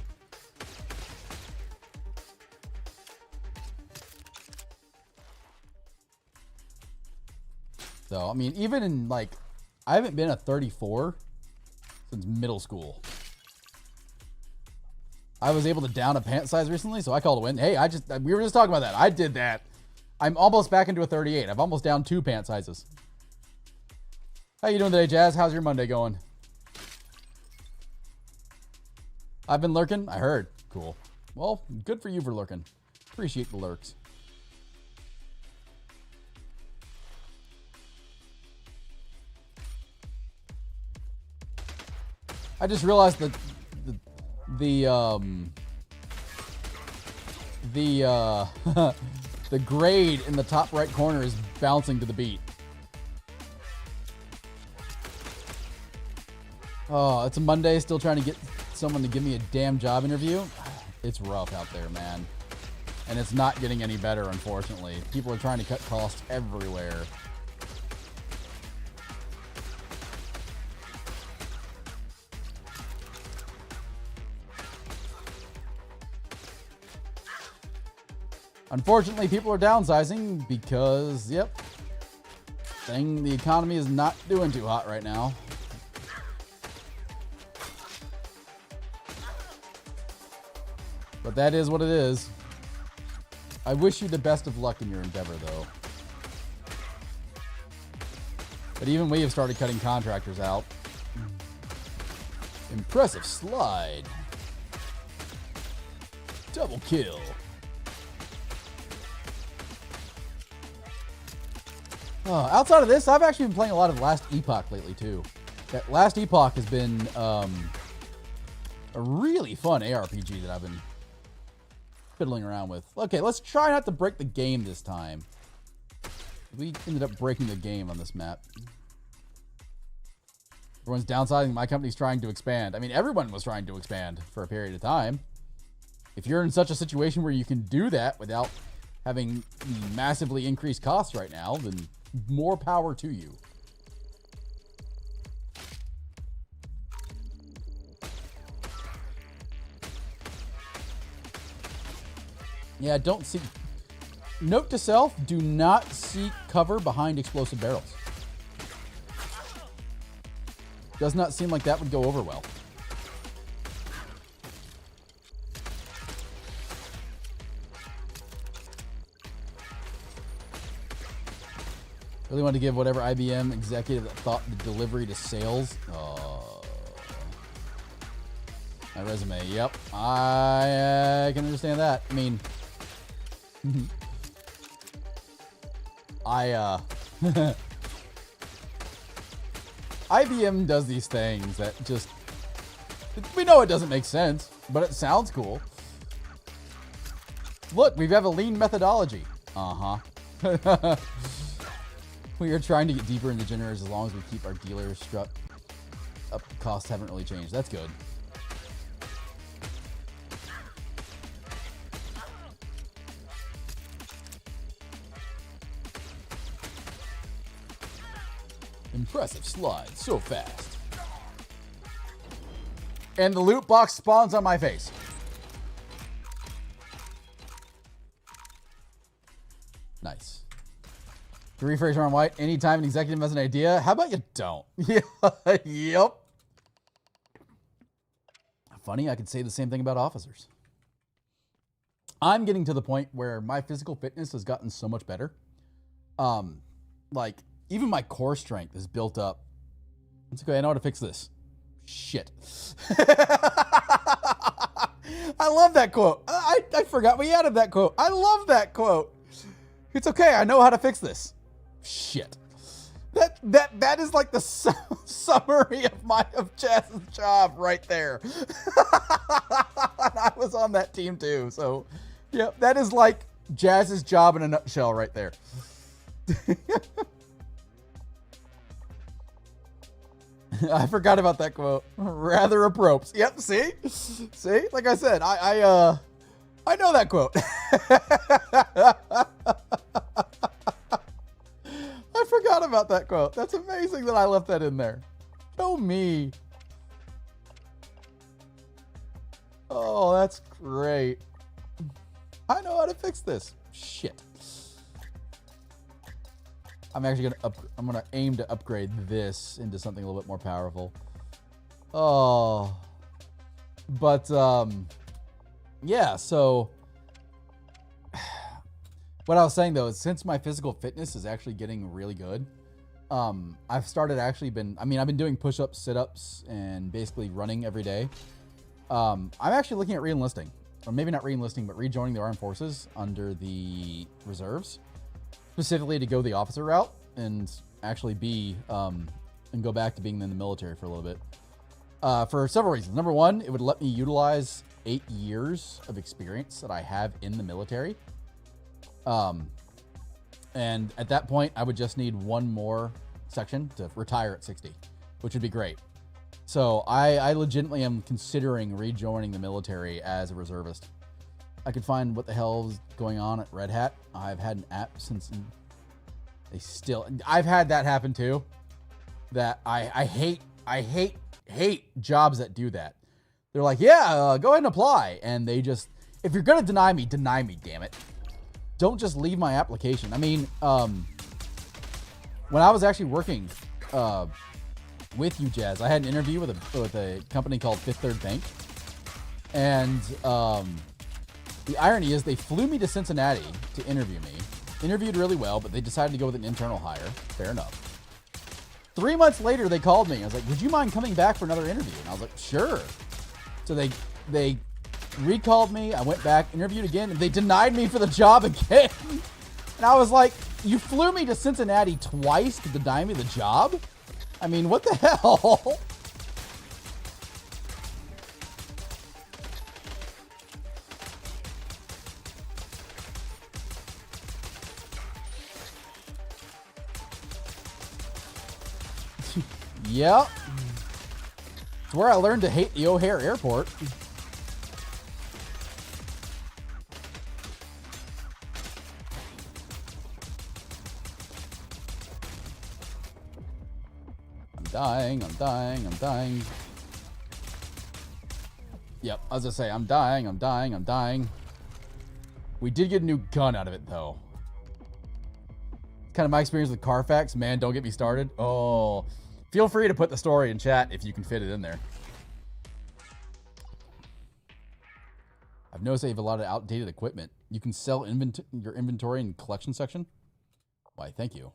So, I mean, even in, like, I haven't been a 34 since middle school. I was able to down a pant size recently, so I called a win. Hey, we were just talking about that. I did that. I'm almost back into a 38. I've almost down 2 pant sizes. How you doing today, Jazz? How's your Monday going? I've been lurking? I heard. Cool. Well, good for you for lurking. Appreciate the lurks. I just realized that the grade in the top right corner is bouncing to the beat. Oh, it's a Monday, still trying to get someone to give me a damn job interview. It's rough out there, man. And it's not getting any better, unfortunately. People are trying to cut costs everywhere. Unfortunately, people are downsizing because, yep, the economy is not doing too hot right now. But that is what it is. I wish you the best of luck in your endeavor, though. But even we have started cutting contractors out. Impressive slide. Double kill. Outside of this, I've actually been playing a lot of Last Epoch lately, too. That Last Epoch has been a really fun ARPG that I've been fiddling around with. Okay, let's try not to break the game this time. We ended up breaking the game on this map. Everyone's downsizing. My company's trying to expand. I mean, everyone was trying to expand for a period of time. If you're in such a situation where you can do that without having massively increased costs right now, then more power to you. Yeah, don't seek. Note to self, do not seek cover behind explosive barrels. Does not seem like that would go over well. Really want to give whatever IBM executive that thought the delivery to sales. My resume. Yep. I can understand that. I mean, IBM does these things that just, we know it doesn't make sense, but it sounds cool. Look, we have a lean methodology. Uh-huh. We are trying to get deeper into generators as long as we keep our dealer struck up. Costs haven't really changed. That's good. Impressive slide. So fast. And the loot box spawns on my face. Nice. To rephrase Ron White, anytime an executive has an idea, how about you don't? Yeah, yep. Funny, I could say the same thing about officers. I'm getting to the point where my physical fitness has gotten so much better. Like, even my core strength is built up. It's okay, I know how to fix this. Shit. I love that quote. I forgot we added that quote. I love that quote. It's okay, I know how to fix this. Shit. That is like the summary of Jazz's job right there. I was on that team too, so Yep, that is like Jazz's job in a nutshell right there. I forgot about that quote. Rather appropriate. Yep, see? See? Like I said, I know that quote. I forgot about that quote. That's amazing that I left that in there. Go me. Oh, that's great. I know how to fix this. Shit. I'm actually gonna aim to upgrade this into something a little bit more powerful. Oh. But yeah, so what I was saying though is since my physical fitness is actually getting really good, I've started I've been doing push-ups, sit-ups, and basically running every day. I'm actually looking at re-enlisting. Or maybe not re-enlisting, but rejoining the armed forces under the reserves, specifically to go the officer route and actually be and go back to being in the military for a little bit. For several reasons. Number one, it would let me utilize 8 years of experience that I have in the military. And at that point, I would just need one more section to retire at 60, which would be great. So I legitimately am considering rejoining the military as a reservist. I could find what the hell is going on at Red Hat. I've had an app since I've had that happen too. That I hate jobs that do that. They're like, yeah, go ahead and apply. And they just, if you're going to deny me, damn it. Don't just leave my application. I mean, when I was actually working, with you, Jazz, I had an interview with a company called Fifth Third Bank, and the irony is they flew me to Cincinnati to interview me. Interviewed really well, but they decided to go with an internal hire. Fair enough. 3 months later, they called me. I was like, "Would you mind coming back for another interview?" And I was like, "Sure." So they recalled me. I went back, interviewed again, and they denied me for the job again. And I was like, "You flew me to Cincinnati twice to deny me the job? I mean, what the hell?" Yep. It's where I learned to hate the O'Hare Airport. I'm dying. Yep, as I say, I'm dying. We did get a new gun out of it, though. Kind of my experience with Carfax. Man, don't get me started. Oh, feel free to put the story in chat if you can fit it in there. I've noticed they have a lot of outdated equipment. You can sell your inventory in collection section. Why, thank you.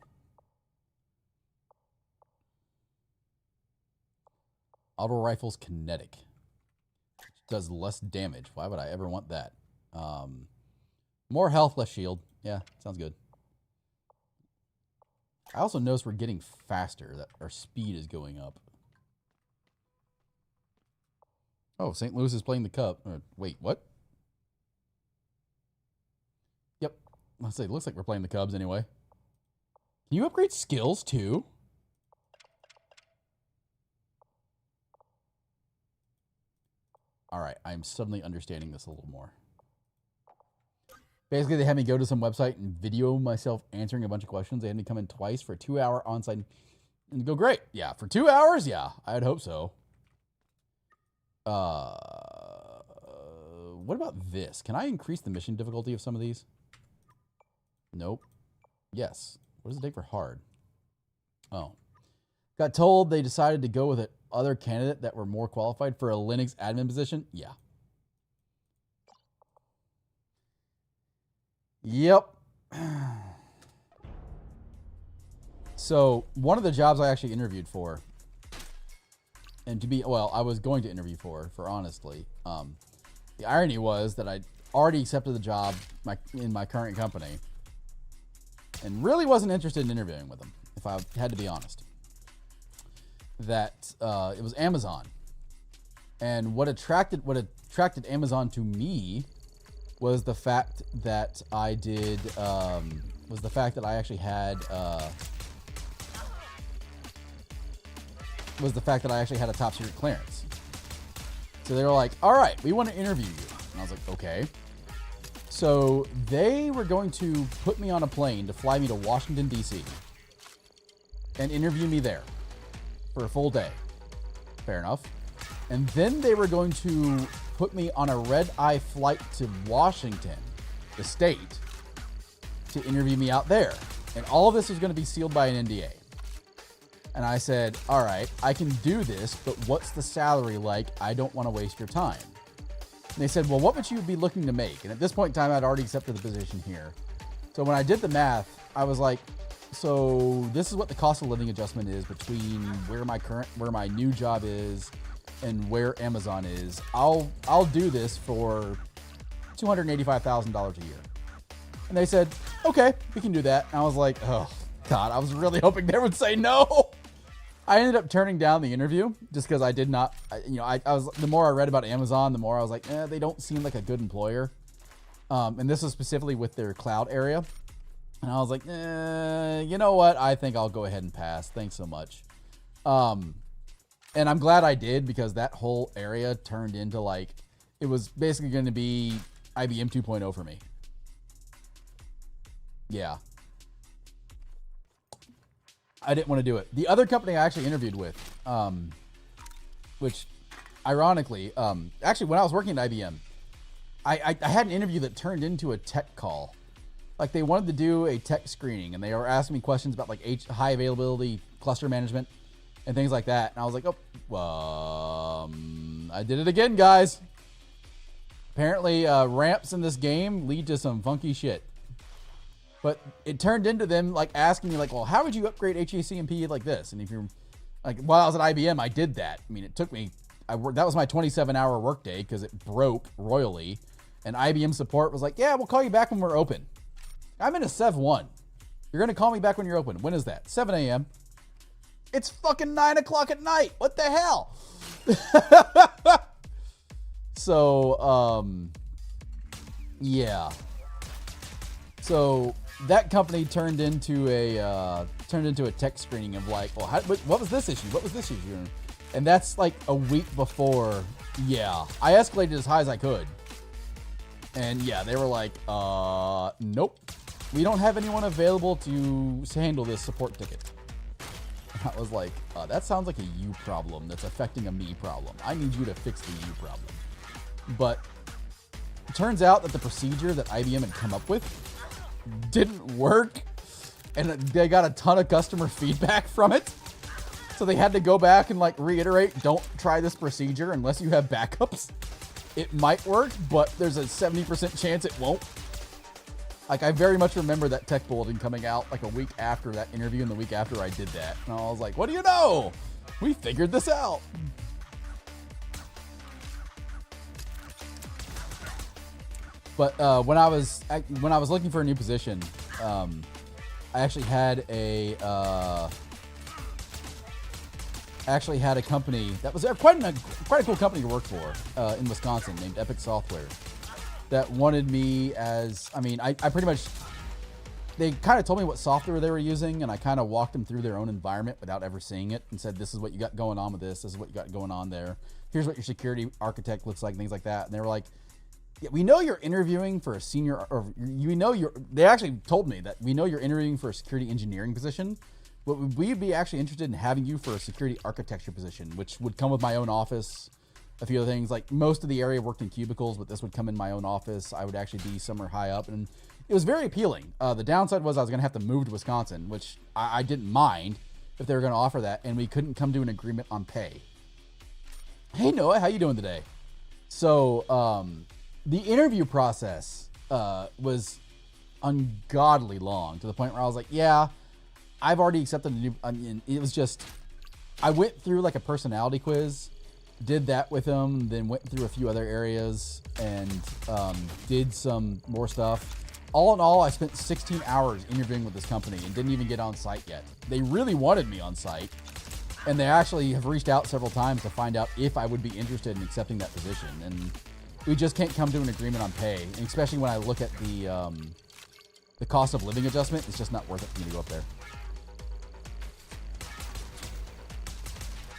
Auto rifles kinetic. Does less damage. Why would I ever want that? More health, less shield. Yeah, sounds good. I also notice we're getting faster. That our speed is going up. Oh, St. Louis is playing the Cup. Wait, what? Yep. Let's say it looks like we're playing the Cubs anyway. Can you upgrade skills too? All right, I'm suddenly understanding this a little more. Basically, they had me go to some website and video myself answering a bunch of questions. They had me come in twice for a 2-hour on-site and go, great. Yeah, for 2 hours? Yeah, I'd hope so. What about this? Can I increase the mission difficulty of some of these? Nope. Yes. What does it take for hard? Oh. Got told they decided to go with an other candidate that were more qualified for a Linux admin position? Yeah. Yep. So, one of the jobs I actually interviewed for, and I was going to interview for honestly, the irony was that I'd already accepted the job in my current company and really wasn't interested in interviewing with them, if I had to be honest. That it was Amazon, and what attracted Amazon to me was the fact that I did, was the fact that I actually had, was the fact that I actually had a top secret clearance. So they were like, all right, we want to interview you. And I was like, okay. So they were going to put me on a plane to fly me to Washington, D.C. and interview me there for a full day. Fair enough. And then they were going to put me on a red-eye flight to Washington, the state, to interview me out there. And all of this was going to be sealed by an NDA. And I said, all right, I can do this, but what's the salary like? I don't want to waste your time. And they said, well, what would you be looking to make? And at this point in time, I'd already accepted the position here. So when I did the math, I was like, so this is what the cost of living adjustment is between where my new job is and where Amazon is. I'll do this for $285,000 a year. And they said, okay, we can do that. And I was like, oh God, I was really hoping they would say no. I ended up turning down the interview just because I did not, I was, the more I read about Amazon, the more I was like, they don't seem like a good employer. And this was specifically with their cloud area. And I was like, you know what? I think I'll go ahead and pass. Thanks so much. And I'm glad I did, because that whole area turned into like, it was basically going to be IBM 2.0 for me. Yeah. I didn't want to do it. The other company I actually interviewed with, which ironically, actually when I was working at IBM, I had an interview that turned into a tech call. Like they wanted to do a tech screening and they were asking me questions about like high availability cluster management and things like that. And I was like, I did it again, guys. Apparently ramps in this game lead to some funky shit. But it turned into them like asking me like, well, how would you upgrade HACMP like this? And if you're like, while I was at IBM, I did that. I mean, it took me, that was my 27-hour workday because it broke royally. And IBM support was like, yeah, we'll call you back when we're open. I'm in a Sev 1. You're going to call me back when you're open. When is that? 7 a.m. It's fucking 9 o'clock at night. What the hell? So, yeah. So that company turned into a tech screening of like, well, what was this issue? What was this issue? And that's like a week before. Yeah, I escalated as high as I could. And yeah, they were like, nope, we don't have anyone available to handle this support ticket. And I was like, that sounds like a you problem that's affecting a me problem. I need you to fix the you problem. But it turns out that the procedure that IBM had come up with didn't work, and they got a ton of customer feedback from it. So they had to go back and like reiterate, don't try this procedure unless you have backups. It might work, but there's a 70% chance it won't. Like I very much remember that tech bulletin coming out like a week after that interview and the week after I did that. And I was like, what do you know? We figured this out. But when I was looking for a new position, I actually had a company that was quite a cool company to work for in Wisconsin named Epic Software that wanted me as, I pretty much, they kind of told me what software they were using, and I kind of walked them through their own environment without ever seeing it and said, this is what you got going on with this is what you got going on there. Here's what your security architect looks like, things like that. And they were like, yeah, we know you're interviewing for a senior, or they actually told me that we know you're interviewing for a security engineering position, but we'd be actually interested in having you for a security architecture position, which would come with my own office, a few other things. Like most of the area worked in cubicles, but this would come in my own office. I would actually be somewhere high up, and it was very appealing. The downside was I was going to have to move to Wisconsin, which I didn't mind if they were going to offer that, and we couldn't come to an agreement on pay. Hey, Noah, how you doing today? So, the interview process was ungodly long, to the point where I was like, yeah, I've already accepted a new, it was just, I went through like a personality quiz, did that with them, then went through a few other areas and did some more stuff. All in all, I spent 16 hours interviewing with this company and didn't even get on site yet. They really wanted me on site, and they actually have reached out several times to find out if I would be interested in accepting that position. And We just can't come to an agreement on pay, and especially when I look at the cost of living adjustment. It's just not worth it for me to go up there.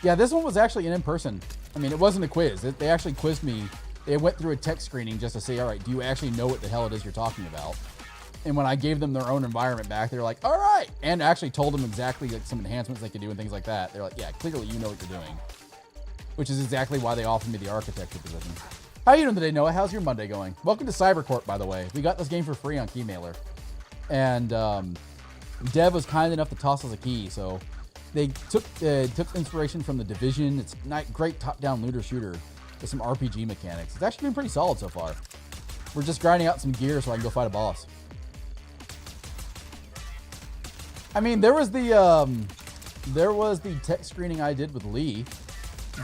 Yeah, this one was actually an in-person. I mean, it wasn't a quiz. They actually quizzed me. They went through a tech screening just to say, all right, do you actually know what the hell it is you're talking about? And when I gave them their own environment back, they were like, all right. And actually told them exactly like some enhancements they could do and things like that. They're like, yeah, clearly you know what you're doing. Which is exactly why they offered me the architecture position. How you doing today, Noah? How's your Monday going? Welcome to CyberCorp, by the way. We got this game for free on Keymailer. And Dev was kind enough to toss us a key, so they took inspiration from The Division. It's a great top-down looter shooter with some RPG mechanics. It's actually been pretty solid so far. We're just grinding out some gear so I can go fight a boss. I mean, there was the tech screening I did with Lee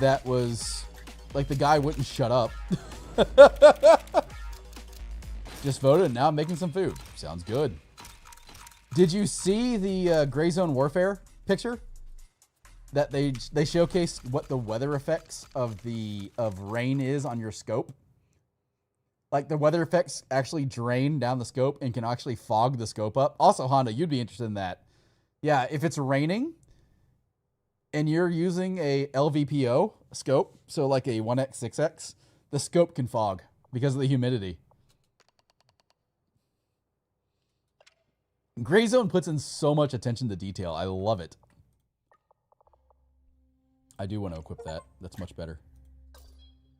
that was like the guy wouldn't shut up. Just voted and now I'm making some food. Sounds good. Did you see the Gray Zone Warfare picture? That they showcased what the weather effects of rain is on your scope. Like the weather effects actually drain down the scope and can actually fog the scope up. Also, Honda, you'd be interested in that. Yeah, if it's raining and you're using a LVPO scope, so like a 1x, 6x, the scope can fog because of the humidity. Gray Zone puts in so much attention to detail. I love it. I do want to equip that. That's much better.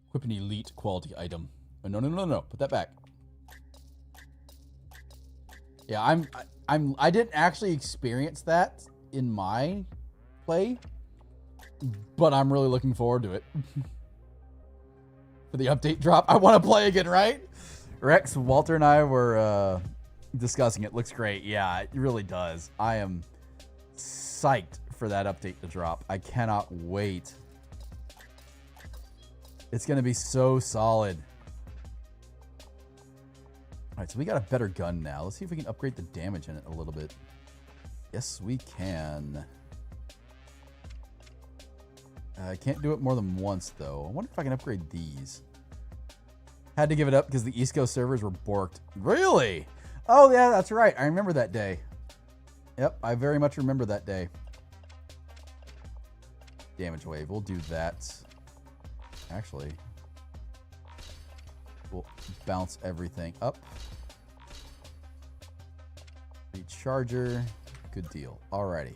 Equip an elite quality item. Oh, no. Put that back. Yeah, I didn't actually experience that in my play, but I'm really looking forward to it. For the update drop, I want to play again, right? Rex, Walter, and I were discussing it. Looks great. Yeah, it really does. I am psyched for that update to drop. I cannot wait. It's going to be so solid. All right, so we got a better gun now. Let's see if we can upgrade the damage in it a little bit. Yes, we can. I can't do it more than once, though. I wonder if I can upgrade these. Had to give it up because the East Coast servers were borked. Really? Oh, yeah, that's right. I remember that day. Yep, I very much remember that day. Damage wave. We'll do that. Actually, we'll bounce everything up. Recharger. Good deal. Alrighty.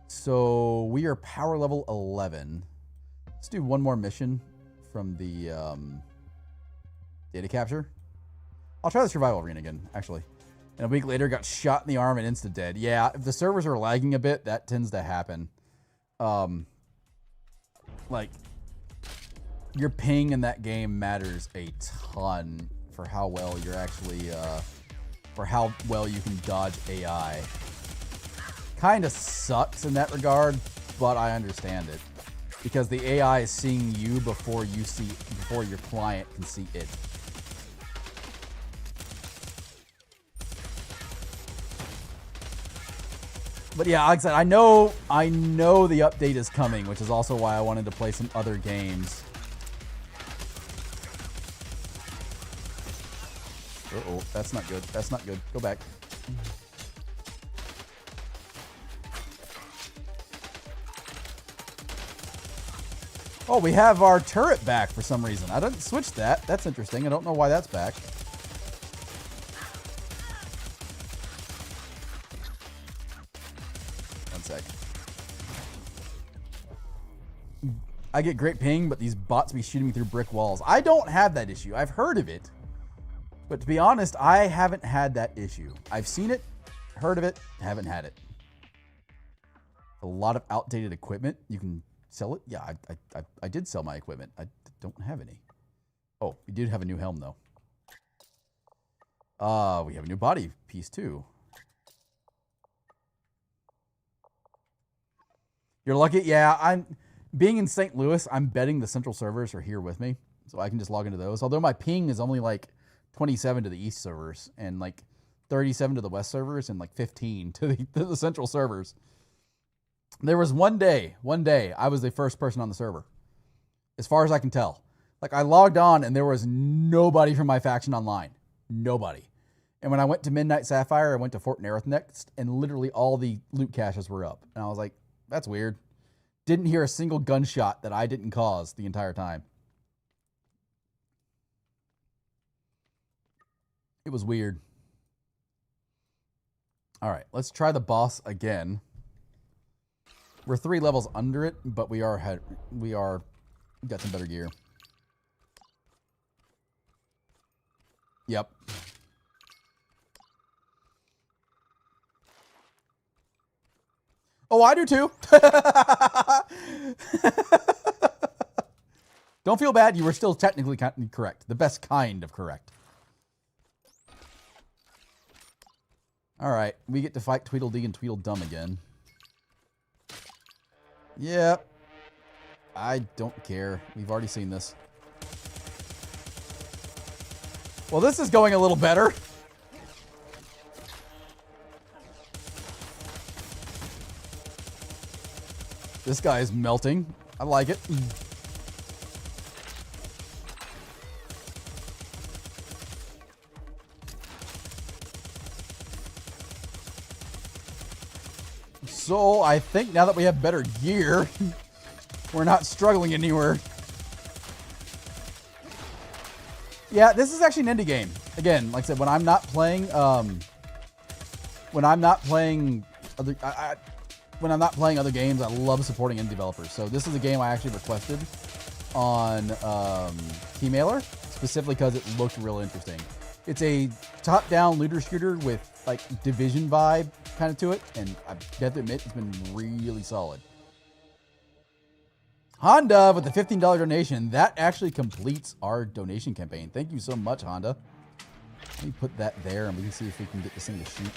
So we are power level 11. Let's do one more mission from the data capture. I'll try the survival arena again, actually. And a week later, got shot in the arm and insta dead. Yeah, if the servers are lagging a bit, that tends to happen. Like, your ping in that game matters a ton for how well you're actually, for how well you can dodge AI. Kind of sucks in that regard, but I understand it. Because the AI is seeing you before your client can see it. But yeah, like I said, I know the update is coming, which is also why I wanted to play some other games. Uh-oh, that's not good. That's not good. Go back. Oh, we have our turret back for some reason. I didn't switch that. That's interesting. I don't know why that's back. One sec. I get great ping, but these bots be shooting me through brick walls. I don't have that issue. I've heard of it. But to be honest, I haven't had that issue. I've seen it, heard of it, haven't had it. A lot of outdated equipment. You can sell it? Yeah, I did sell my equipment. I don't have any. Oh, we did have a new helm, though. We have a new body piece, too. You're lucky? Yeah, being in St. Louis, I'm betting the central servers are here with me, so I can just log into those. Although my ping is only like 27 to the east servers, and like 37 to the west servers, and like 15 to the central servers. There was one day I was the first person on the server, as far as I can tell. Like, I logged on and there was nobody from my faction online. Nobody. And when I went to Midnight Sapphire, I went to Fort Nerith next, and literally all the loot caches were up. And I was like, that's weird. Didn't hear a single gunshot that I didn't cause the entire time. It was weird. All right, let's try the boss again. We're 3 levels under it, but we got some better gear. Yep. Oh, I do too. Don't feel bad. You were still technically correct. The best kind of correct. All right. We get to fight Tweedledee and Tweedledum again. Yep. I don't care. We've already seen this. Well, this is going a little better. This guy is melting. I like it. So, I think now that we have better gear, we're not struggling anywhere. Yeah, this is actually an indie game. Again, like I said, when I'm not playing other games, I love supporting indie developers. So this is a game I actually requested on Keymailer, specifically because it looked real interesting. It's a top-down looter shooter with like Division vibe kind of to it, and I have to admit it's been really solid. Honda with the $15 donation. That actually completes our donation campaign. Thank you so much, Honda. Let me put that there, and we can see if we can get this thing to shoot.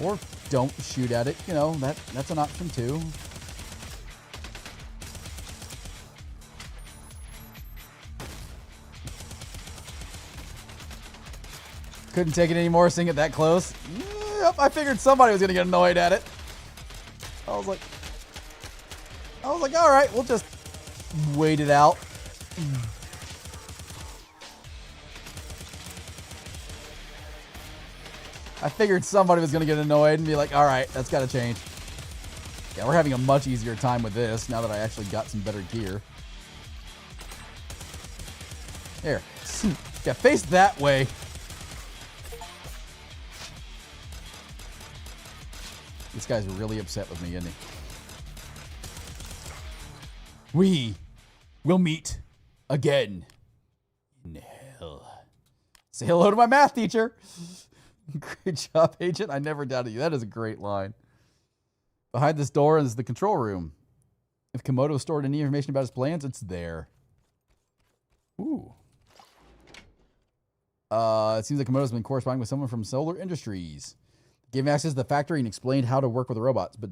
Or don't shoot at it. You know, that's an option too. Couldn't take it anymore seeing it that close. Yep, I figured somebody was going to get annoyed at it. I was like, all right, we'll just wait it out. I figured somebody was going to get annoyed and be like, all right, that's got to change. Yeah, we're having a much easier time with this now that I actually got some better gear. Here. Yeah, face that way. This guy's really upset with me, isn't he? We will meet again in hell. Say hello to my math teacher. Great job, Agent. I never doubted you. That is a great line. Behind this door is the control room. If Komodo stored any information about his plans, it's there. Ooh. It seems like Komodo's been corresponding with someone from Solar Industries. Gave him access to the factory and explained how to work with the robots. But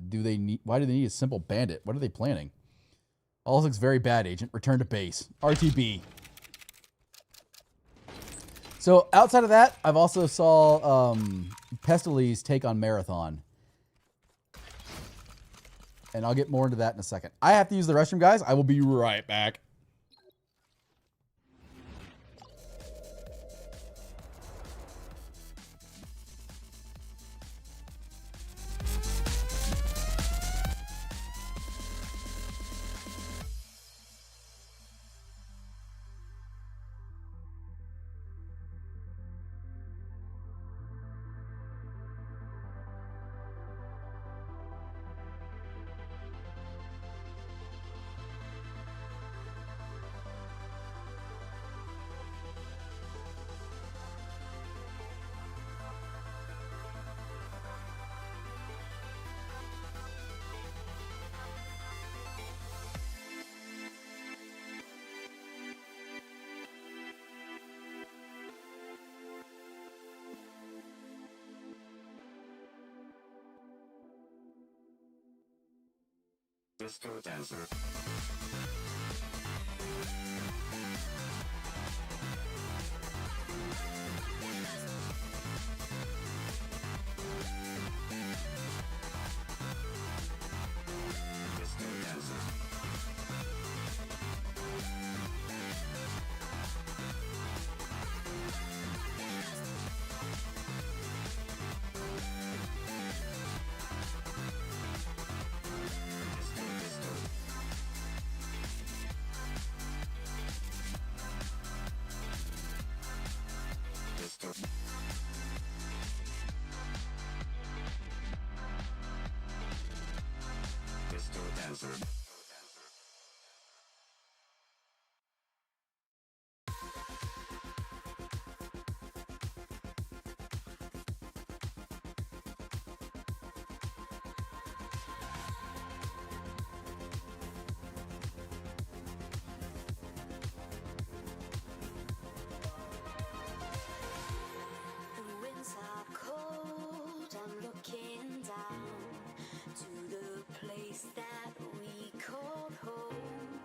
why do they need a simple bandit? What are they planning? All looks very bad, Agent. Return to base. RTB. So outside of that, I've also saw Pestiles take on Marathon. And I'll get more into that in a second. I have to use the restroom, guys. I will be right back. Disco Desert. Disco Desert. The winds are cold, I'm looking down to the place that we called home.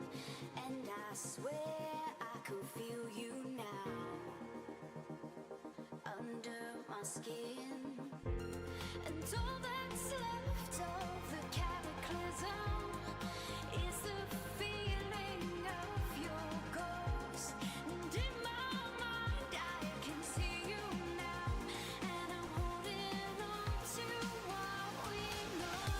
And I swear I can feel you now, under my skin. And all that's left of the cataclysm is the feeling of your ghost. And in my mind I can see you now, and I'm holding on to what we know.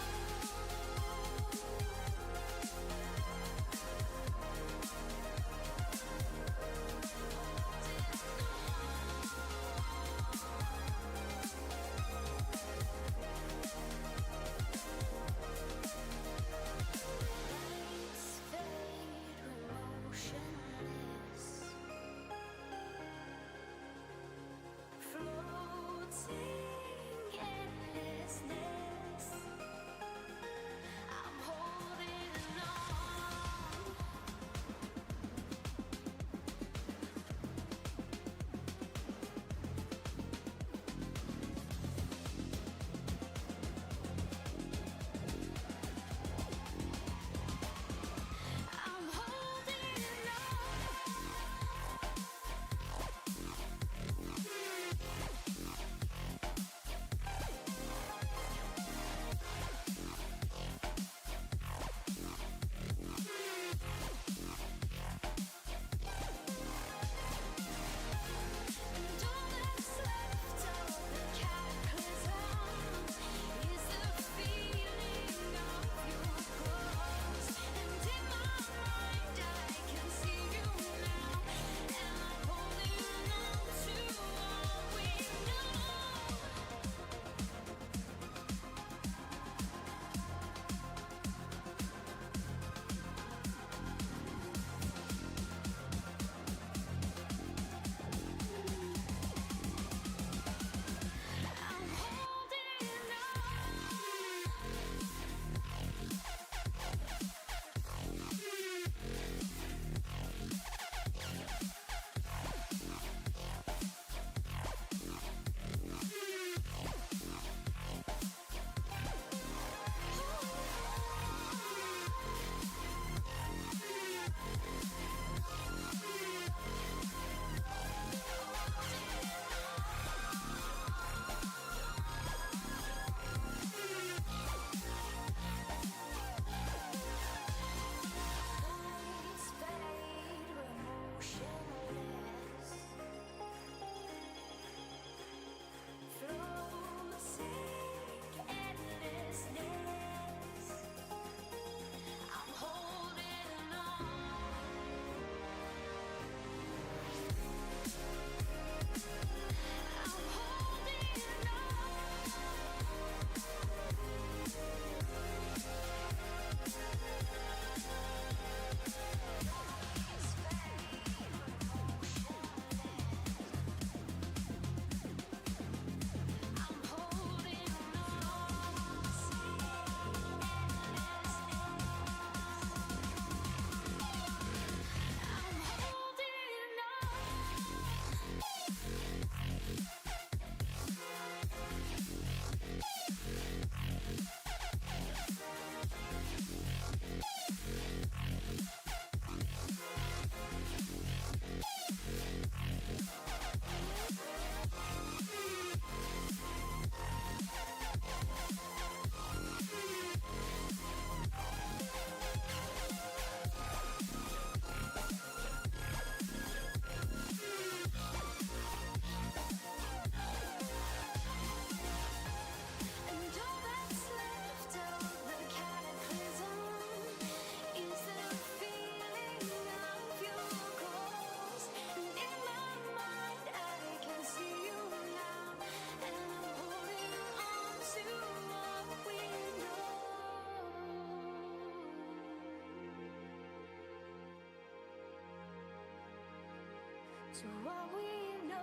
to what we know.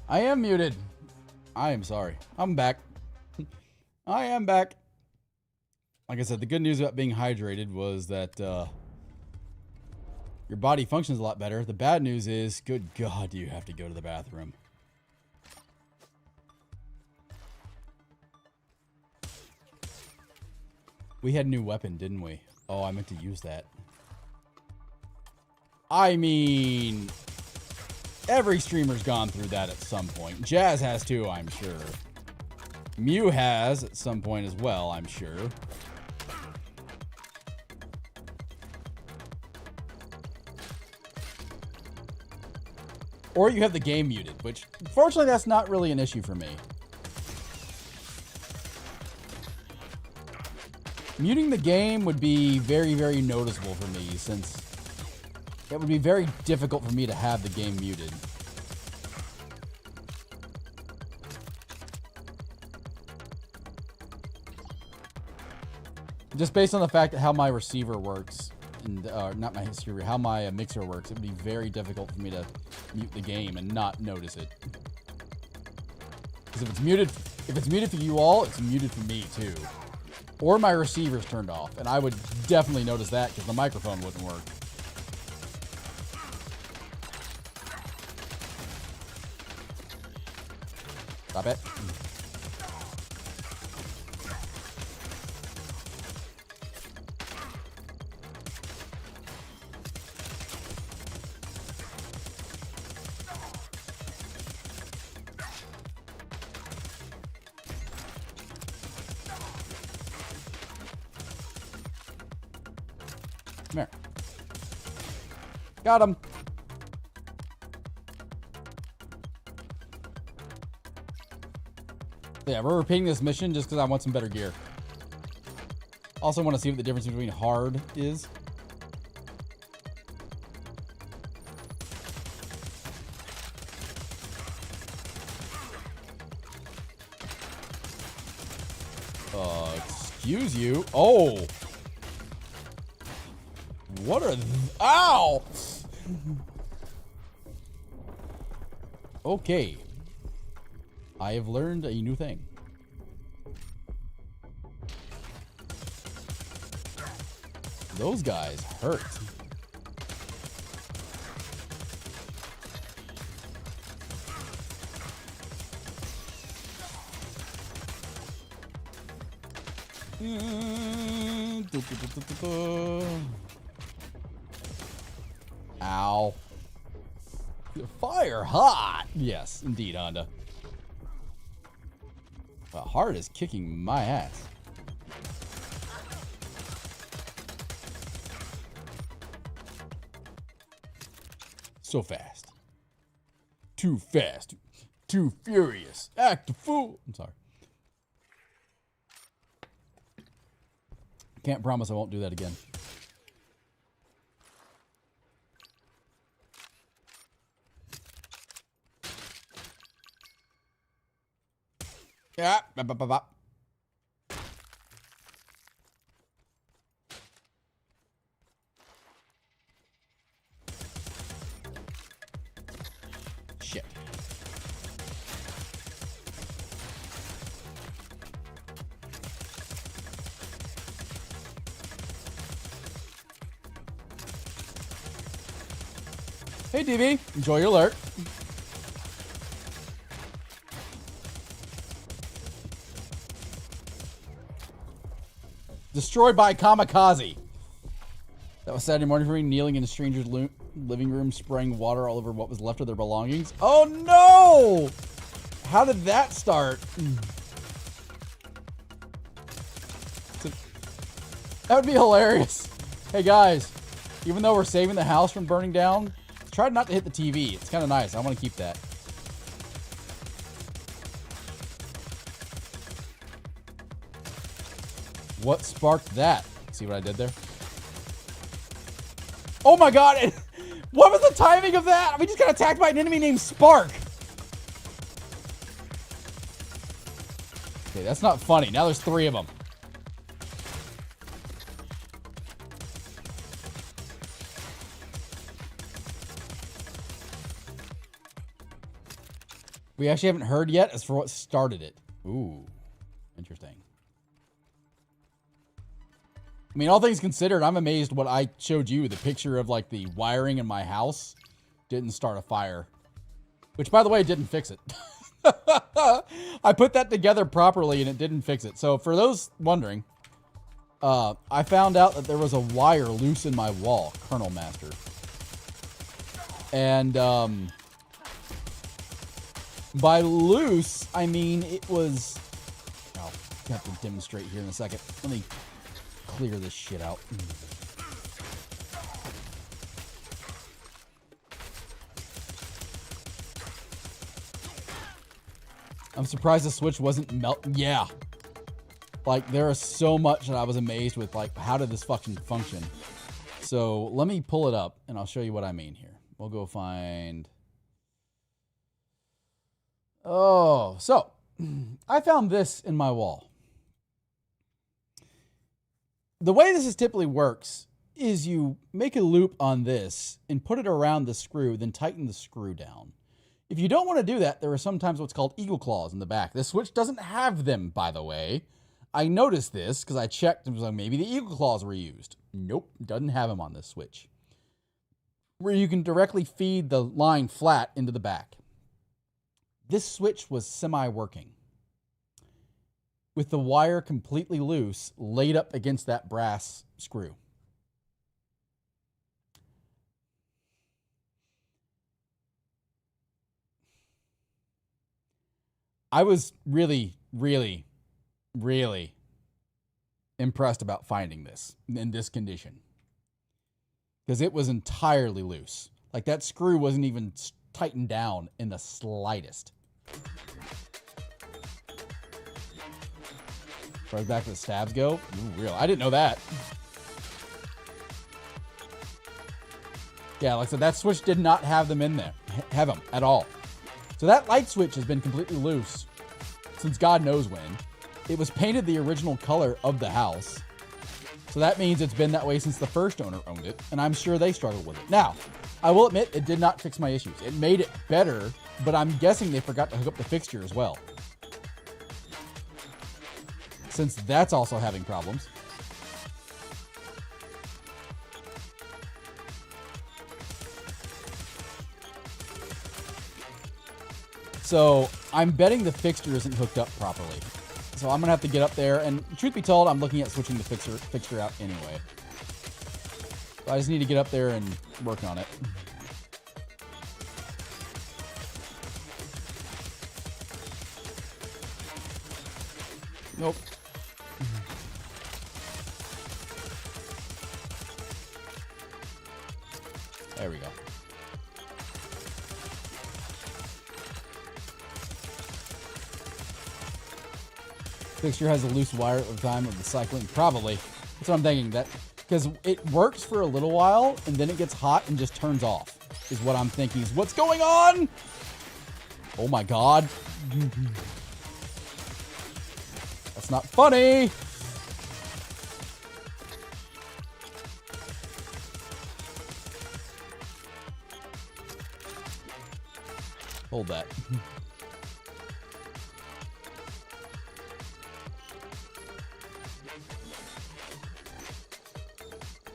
I am muted. I am sorry. I'm back. I am back. Like I said, the good news about being hydrated was that your body functions a lot better. The bad news is, good God, you have to go to the bathroom. We had a new weapon, didn't we? Oh, I meant to use that. I mean, every streamer's gone through that at some point. Jazz has too, I'm sure. Mew has at some point as well, I'm sure. Or you have the game muted, which, fortunately, that's not really an issue for me. Muting the game would be very, very noticeable for me, since it would be very difficult for me to have the game muted. Just based on the fact that how my receiver works, and not my receiver, how my mixer works, it would be very difficult for me to mute the game and not notice it. Because if it's muted for you all, it's muted for me too. Or my receiver's turned off, and I would definitely notice that because the microphone wouldn't work. Stop it. Come here. Got him. Yeah, we're repeating this mission just because I want some better gear. Also want to see what the difference between hard is. Excuse you. Oh. What are... Ow! Okay. I have learned a new thing. Those guys hurt. Ow. Fire hot. Yes, indeed, Honda. The heart is kicking my ass. So fast. Too fast. Too furious. Act a fool. I'm sorry. Can't promise I won't do that again. Yeah. Bop, bop, bop, bop. Shit. Hey, DB. Enjoy your alert. Destroyed by kamikaze. That was Saturday morning for me, kneeling in a stranger's living room, spraying water all over what was left of their belongings. Oh no! How did that start? That would be hilarious. Hey guys, even though we're saving the house from burning down, try not to hit the TV. It's kind of nice. I want to keep that. What sparked that? See what I did there? Oh my god! What was the timing of that? We just got attacked by an enemy named Spark. Okay, that's not funny. Now there's 3 of them. We actually haven't heard yet as for what started it. Ooh, interesting. I mean, all things considered, I'm amazed what I showed you. The picture of, like, the wiring in my house didn't start a fire. Which, by the way, didn't fix it. I put that together properly, and it didn't fix it. So, for those wondering, I found out that there was a wire loose in my wall, Colonel Master. And, by loose, I mean it was... I'll have to demonstrate here in a second. Let me clear this shit out. I'm surprised the switch wasn't Yeah. Like, there is so much that I was amazed with. Like, how did this fucking function? So, let me pull it up, and I'll show you what I mean here. We'll go find... Oh, so, I found this in my wall. The way this is typically works is you make a loop on this and put it around the screw, then tighten the screw down. If you don't want to do that, there are sometimes what's called eagle claws in the back. This switch doesn't have them, by the way. I noticed this because I checked and was like, maybe the eagle claws were used. Nope, doesn't have them on this switch. Where you can directly feed the line flat into the back. This switch was semi-working, with the wire completely loose, laid up against that brass screw. I was really, really, really impressed about finding this in this condition, because it was entirely loose. Like, that screw wasn't even tightened down in the slightest. As far as back to the stabs go, ooh, real. I didn't know that. Yeah, like I said, that switch did not have them in there. Have them at all. So that light switch has been completely loose since God knows when. It was painted the original color of the house. So that means it's been that way since the first owner owned it, and I'm sure they struggled with it. Now, I will admit, it did not fix my issues. It made it better, but I'm guessing they forgot to hook up the fixture as well, since that's also having problems. So I'm betting the fixture isn't hooked up properly. So I'm gonna have to get up there, and truth be told, I'm looking at switching the fixture out anyway. So I just need to get up there and work on it. Nope. There we go. Fixture has a loose wire at the time of the cycling. Probably. That's what I'm thinking. That because it works for a little while and then it gets hot and just turns off. Is what I'm thinking. Is what's going on? Oh my god. That's not funny. Hold that.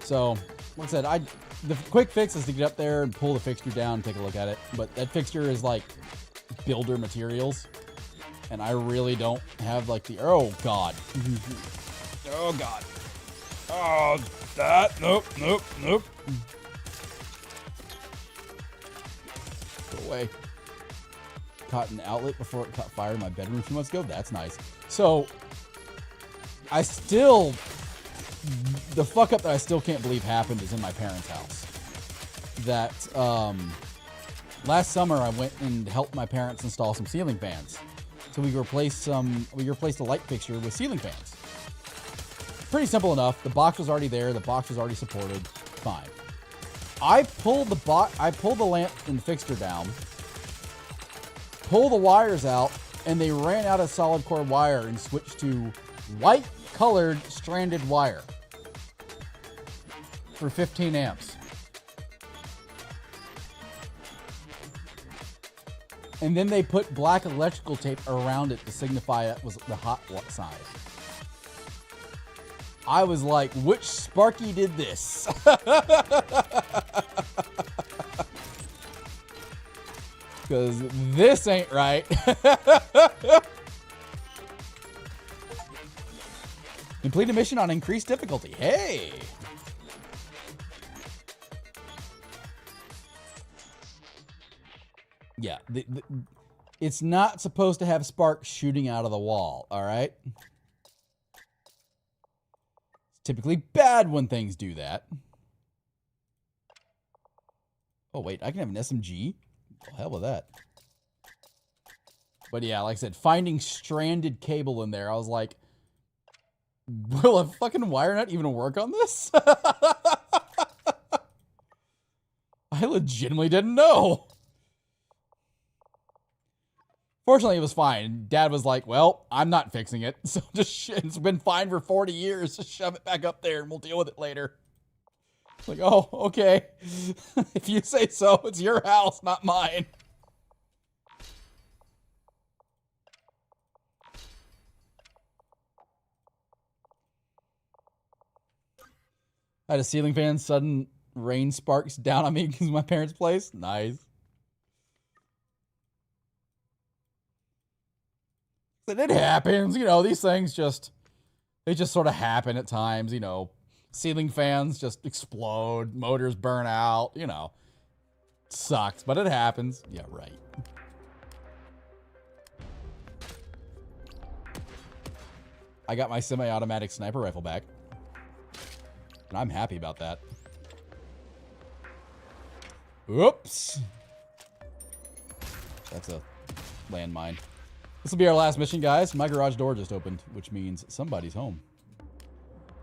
So, like I said, the quick fix is to get up there and pull the fixture down and take a look at it. But that fixture is like builder materials. And I really don't have like the... Oh, God. Oh, God. Oh, that. Nope, nope, nope. Go away. Caught an outlet before it caught fire in my bedroom a few months ago. That's nice. So, I still... The fuck up that I still can't believe happened is in my parents' house. That, last summer I went and helped my parents install some ceiling fans. So we replaced a light fixture with ceiling fans. Pretty simple enough. The box was already there. The box was already supported. Fine. I pulled the lamp and fixture down, pull the wires out, and they ran out of solid core wire and switched to white colored stranded wire for 15 amps. And then they put black electrical tape around it to signify it was the hot side. I was like, which Sparky did this? Because this ain't right. Complete a mission on increased difficulty. Hey! Yeah, it's not supposed to have sparks shooting out of the wall, all right? It's typically bad when things do that. Oh, wait, I can have an SMG? The hell with that. But yeah, like I said, finding stranded cable in there, I was like, will a fucking wire nut even work on this? I legitimately didn't know. Fortunately, it was fine. Dad was like, well, I'm not fixing it. So just it's been fine for 40 years. Just shove it back up there and we'll deal with it later. It's like, oh, okay. If you say so, it's your house, not mine. I had a ceiling fan, sudden rain sparks down on me because of my parents' place. Nice. But it happens, you know, these things they just sort of happen at times, you know. Ceiling fans just explode, motors burn out, you know. Sucks, but it happens. Yeah, right. I got my semi-automatic sniper rifle back. And I'm happy about that. Oops. That's a landmine. This will be our last mission, guys. My garage door just opened, which means somebody's home.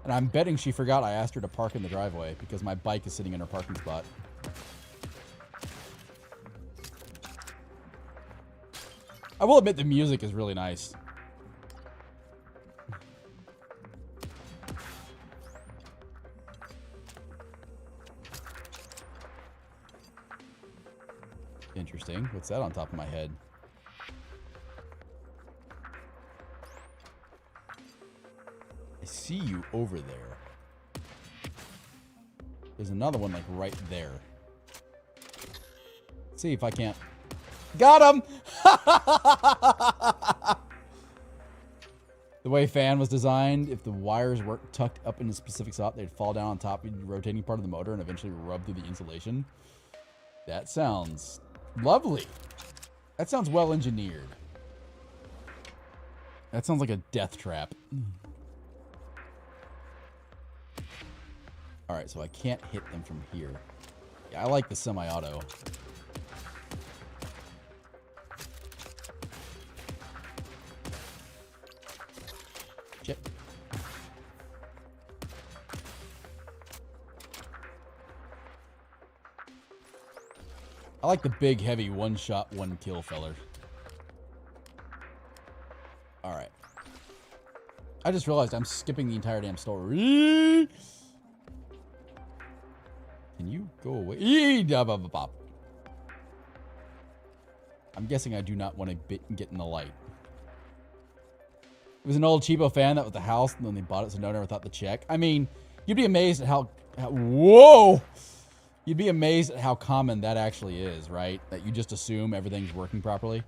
And I'm betting she forgot I asked her to park in the driveway because my bike is sitting in her parking spot. I will admit the music is really nice. Interesting. What's that on top of my head? I see you over there. There's another one like right there. Let's see if I can't. Got him! The way fan was designed, if the wires weren't tucked up in a specific spot, they'd fall down on top of the rotating part of the motor and eventually rub through the insulation. That sounds lovely. That sounds well engineered. That sounds like a death trap. All right, so I can't hit them from here. Yeah, I like the semi-auto. Shit. I like the big, heavy, one-shot, one-kill feller. All right. I just realized I'm skipping the entire damn story. Can you go away? I'm guessing I do not want to get in the light. It was an old cheapo fan that was the house, and then they bought it, so no one ever thought to check. I mean, you'd be amazed at how whoa! You'd be amazed at how common that actually is, right? That you just assume everything's working properly.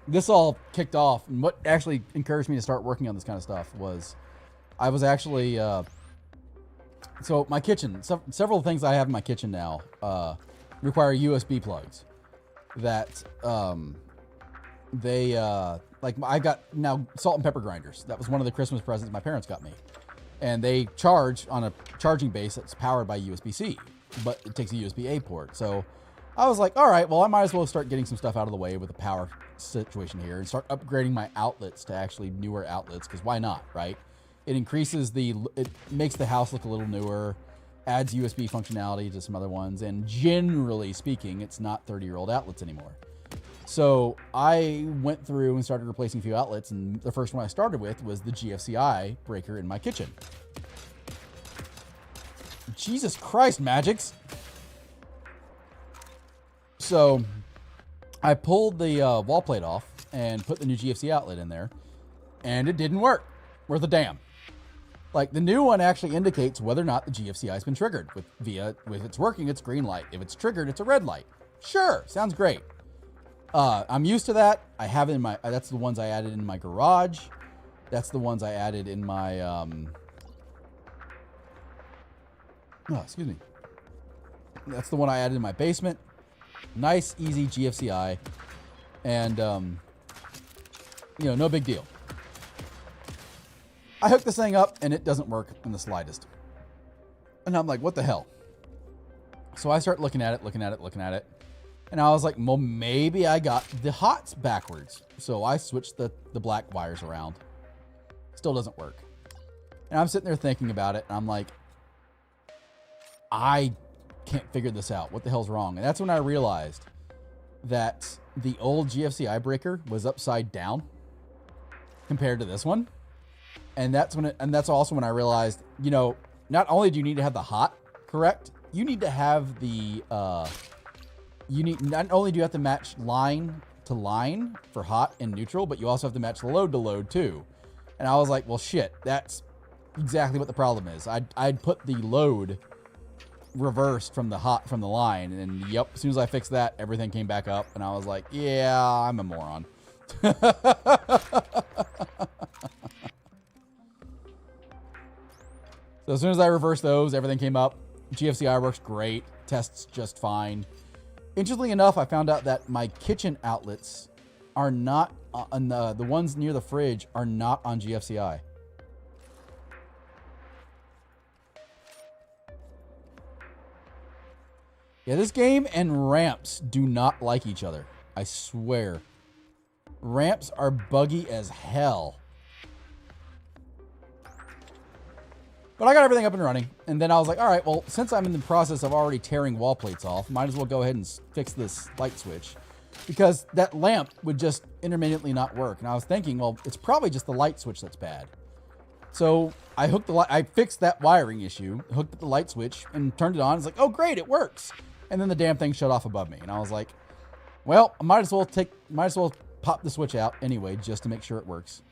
This all kicked off, and what actually encouraged me to start working on this kind of stuff was I was actually... So my kitchen, several things I have in my kitchen now require USB plugs. That like I got now salt and pepper grinders. That was one of the Christmas presents my parents got me, and they charge on a charging base that's powered by USB-C, but it takes a USB-A port. So I was like, all right, well I might as well start getting some stuff out of the way with the power situation here and start upgrading my outlets to actually newer outlets, because why not, right? It increases it makes the house look a little newer, adds USB functionality to some other ones, and generally speaking, it's not 30-year-old outlets anymore. So I went through and started replacing a few outlets, and the first one I started with was the GFCI breaker in my kitchen. Jesus Christ, Magics! So I pulled the wall plate off and put the new GFC outlet in there, and it didn't work. Worth a damn. Like, the new one actually indicates whether or not the GFCI has been triggered. If it's working, it's green light. If it's triggered, it's a red light. Sure, sounds great. I'm used to that. I have it in my, that's the ones I added in my garage. That's the ones I added in my, excuse me. That's the one I added in my basement. Nice, easy GFCI. And, no big deal. I hook this thing up and it doesn't work in the slightest. And I'm like, what the hell? So I start looking at it. And I was like, well, maybe I got the hots backwards. So I switched the black wires around. Still doesn't work. And I'm sitting there thinking about it. And I'm like, I can't figure this out. What the hell's wrong? And that's when I realized that the old GFCI breaker was upside down compared to this one. And that's also when I realized, not only do you need to have the hot correct, you need to have the, not only do you have to match line to line for hot and neutral, but you also have to match load to load too. And I was like, well, shit, that's exactly what the problem is. I'd put the load reversed from the line, and yep, as soon as I fixed that, everything came back up, and I was like, yeah, I'm a moron. So as soon as I reversed those, everything came up. GFCI works great. Tests just fine. Interestingly enough, I found out that my kitchen outlets are not on the ones near the fridge are not on GFCI. Yeah, this game and ramps do not like each other. I swear. Ramps are buggy as hell. But I got everything up and running. And then I was like, all right, well, since I'm in the process of already tearing wall plates off, might as well go ahead and fix this light switch. Because that lamp would just intermittently not work. And I was thinking, well, it's probably just the light switch that's bad. So I fixed that wiring issue, hooked up the light switch, and turned it on. It's like, oh, great, it works. And then the damn thing shut off above me. And I was like, well, I might as well pop the switch out anyway, just to make sure it works.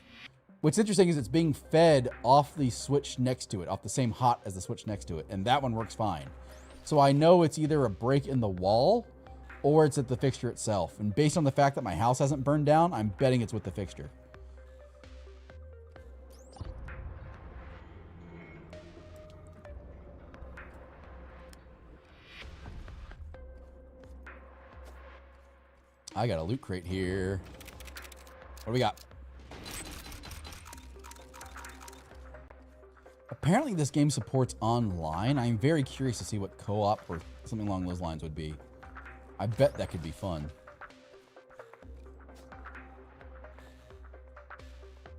What's interesting is it's being fed off the switch next to it, off the same hot as the switch next to it, and that one works fine. So I know it's either a break in the wall or it's at the fixture itself. And based on the fact that my house hasn't burned down, I'm betting it's with the fixture. I got a loot crate here. What do we got? Apparently this game supports online. I'm very curious to see what co-op or something along those lines would be. I bet that could be fun.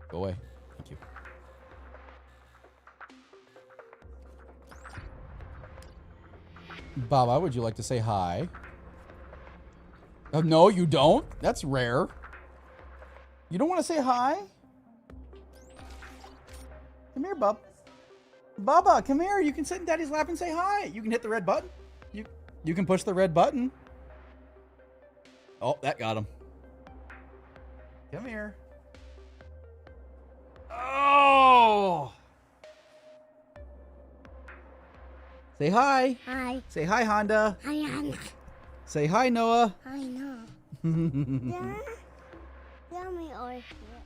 Go away. Thank you. Baba, would you like to say hi? Oh, no, you don't? That's rare. You don't want to say hi? Come here, Bub. Baba, come here. You can sit in Daddy's lap and say hi. You can hit the red button. You can push the red button. Oh, that got him. Come here. Oh! Say hi. Hi. Say hi, Honda. Hi, Anna. Say hi, Noah. I know. Yeah. Yummy or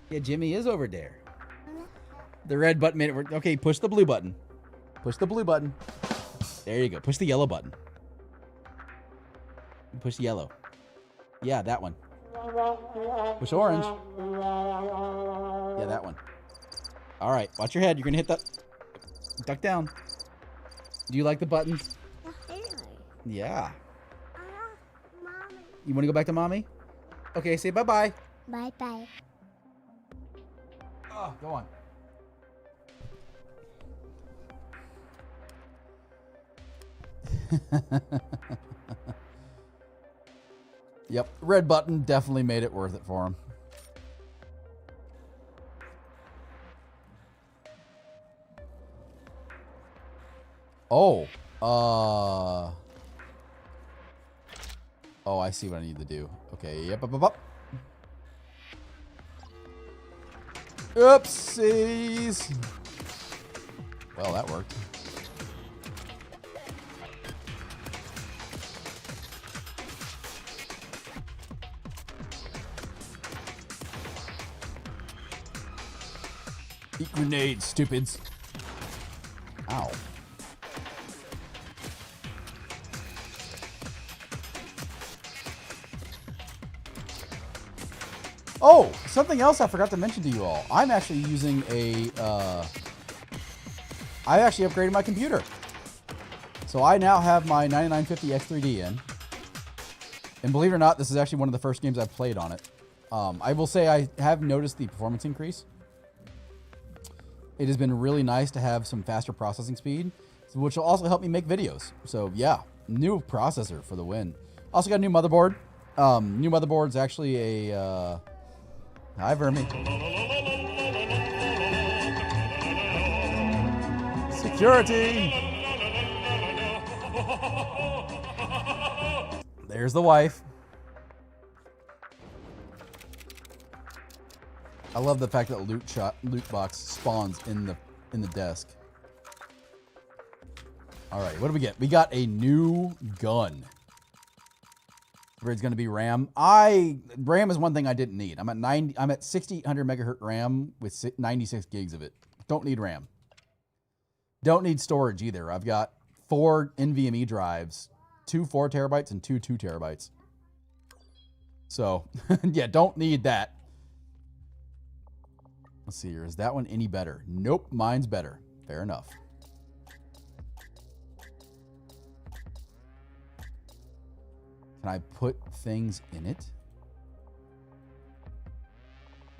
Yeah, Jimmy is over there. The red button made it work. Okay, push the blue button. Push the blue button. There you go. Push the yellow button. Push the yellow. Yeah, that one. Push orange. Yeah, that one. All right, watch your head. You're going to hit that. Duck down. Do you like the buttons? Yeah. Mommy. You want to go back to mommy? Okay, say bye-bye. Bye-bye. Oh, go on. Yep, red button definitely made it worth it for him. Oh, oh, I see what I need to do. Okay, yep, up. Oopsies. Well, that worked. Eat grenades, stupids. Ow. Oh, something else I forgot to mention to you all. I'm actually using a, I actually upgraded my computer. So I now have my 9950 X3D in. And believe it or not, this is actually one of the first games I've played on it. I will say I have noticed the performance increase. It has been really nice to have some faster processing speed, which will also help me make videos. So yeah, new processor for the win. Also got a new motherboard. New motherboard's actually a, hi, Vermi. Security! There's the wife. I love the fact that loot box spawns in the desk. All right, what do we get? We got a new gun. It's going to be RAM. RAM is one thing I didn't need. I'm at 6800 megahertz RAM with 96 gigs of it. Don't need RAM. Don't need storage either. I've got 4 NVMe drives, 2 4 terabytes and 2 2 terabytes. So yeah, don't need that. Let's see here. Is that one any better? Nope, mine's better. Fair enough. Can I put things in it?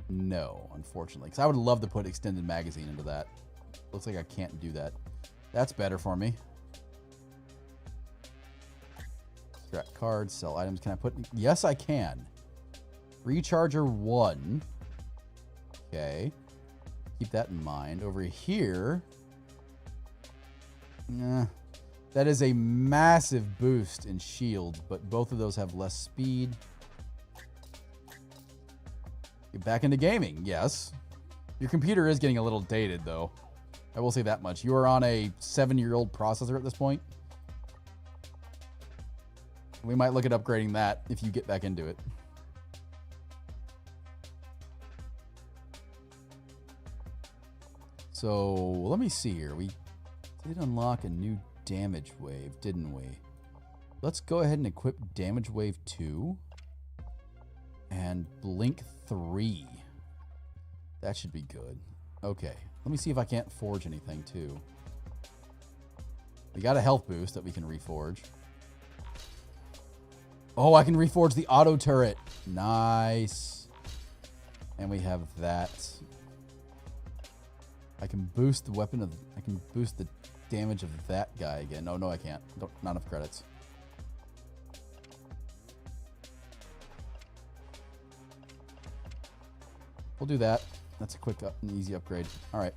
No, unfortunately. Because I would love to put extended magazine into that. Looks like I can't do that. That's better for me. Scrap cards, sell items. Can I put... Yes, I can. Recharger 1. Okay. Keep that in mind. Over here... that is a massive boost in shield, but both of those have less speed. Get back into gaming, yes. Your computer is getting a little dated, though. I will say that much. You are on a 7-year-old processor at this point. We might look at upgrading that if you get back into it. So, let me see here. We did unlock a new damage wave, didn't we? Let's go ahead and equip damage wave 2. And Blink 3. That should be good. Okay. Let me see if I can't forge anything, too. We got a health boost that we can reforge. Oh, I can reforge the auto turret. Nice. And we have that. I can boost the weapon of... I can boost the damage of that guy again. No, I can't. Not enough credits. We'll do that. That's a quick and easy upgrade. All right.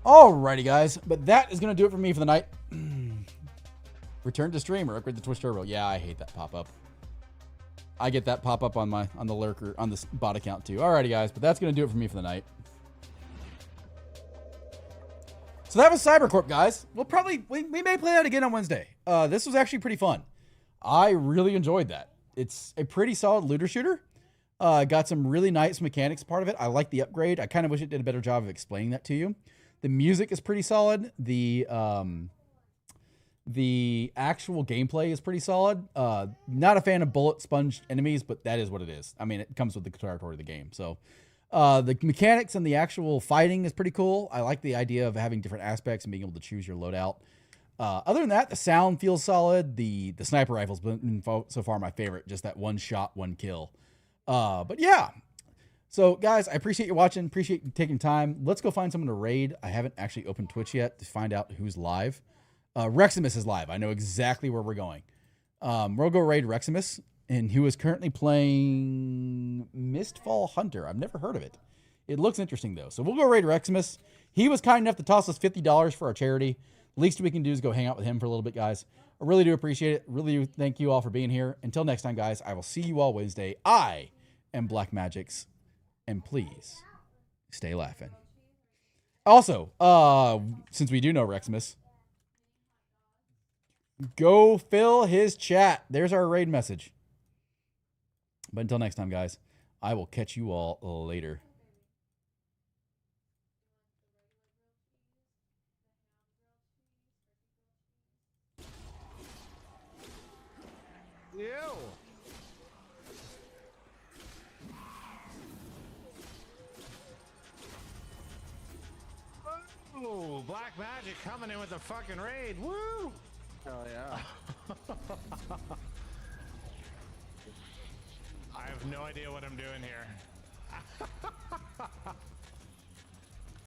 Alrighty, guys. But that is going to do it for me for the night. Return to stream or upgrade the Twitch Turbo. Yeah, I hate that pop-up. I get that pop-up on the lurker, on the bot account too. Alrighty, guys. But that's going to do it for me for the night. So that was CyberCorp, guys. We may play that again on Wednesday. This was actually pretty fun. I really enjoyed that. It's a pretty solid looter shooter. Got some really nice mechanics part of it. I like the upgrade. I kind of wish it did a better job of explaining that to you. The music is pretty solid. The actual gameplay is pretty solid. Not a fan of bullet sponge enemies, but that is what it is. I mean, it comes with the territory of the game. So the mechanics and the actual fighting is pretty cool. I like the idea of having different aspects and being able to choose your loadout. Other than that, the sound feels solid. The sniper rifle's been so far my favorite. Just that one shot, one kill. But yeah. So guys, I appreciate you watching. Appreciate you taking time. Let's go find someone to raid. I haven't actually opened Twitch yet to find out who's live. Reximus is live. I know exactly where we're going. We'll go raid Reximus, and who is currently playing Mistfall Hunter. I've never heard of it. It looks interesting though. So we'll go raid Reximus. He was kind enough to toss us $50 for our charity. Least we can do is go hang out with him for a little bit, guys. I really do appreciate it. Really do thank you all for being here. Until next time, guys, I will see you all Wednesday. I am Black Magix, and please stay laughing. Also, since we do know Reximus, go fill his chat. There's our raid message. But until next time, guys, I will catch you all later. Ew. Oh, Black Magic coming in with the fucking raid. Woo! Oh, yeah. I have no idea what I'm doing here.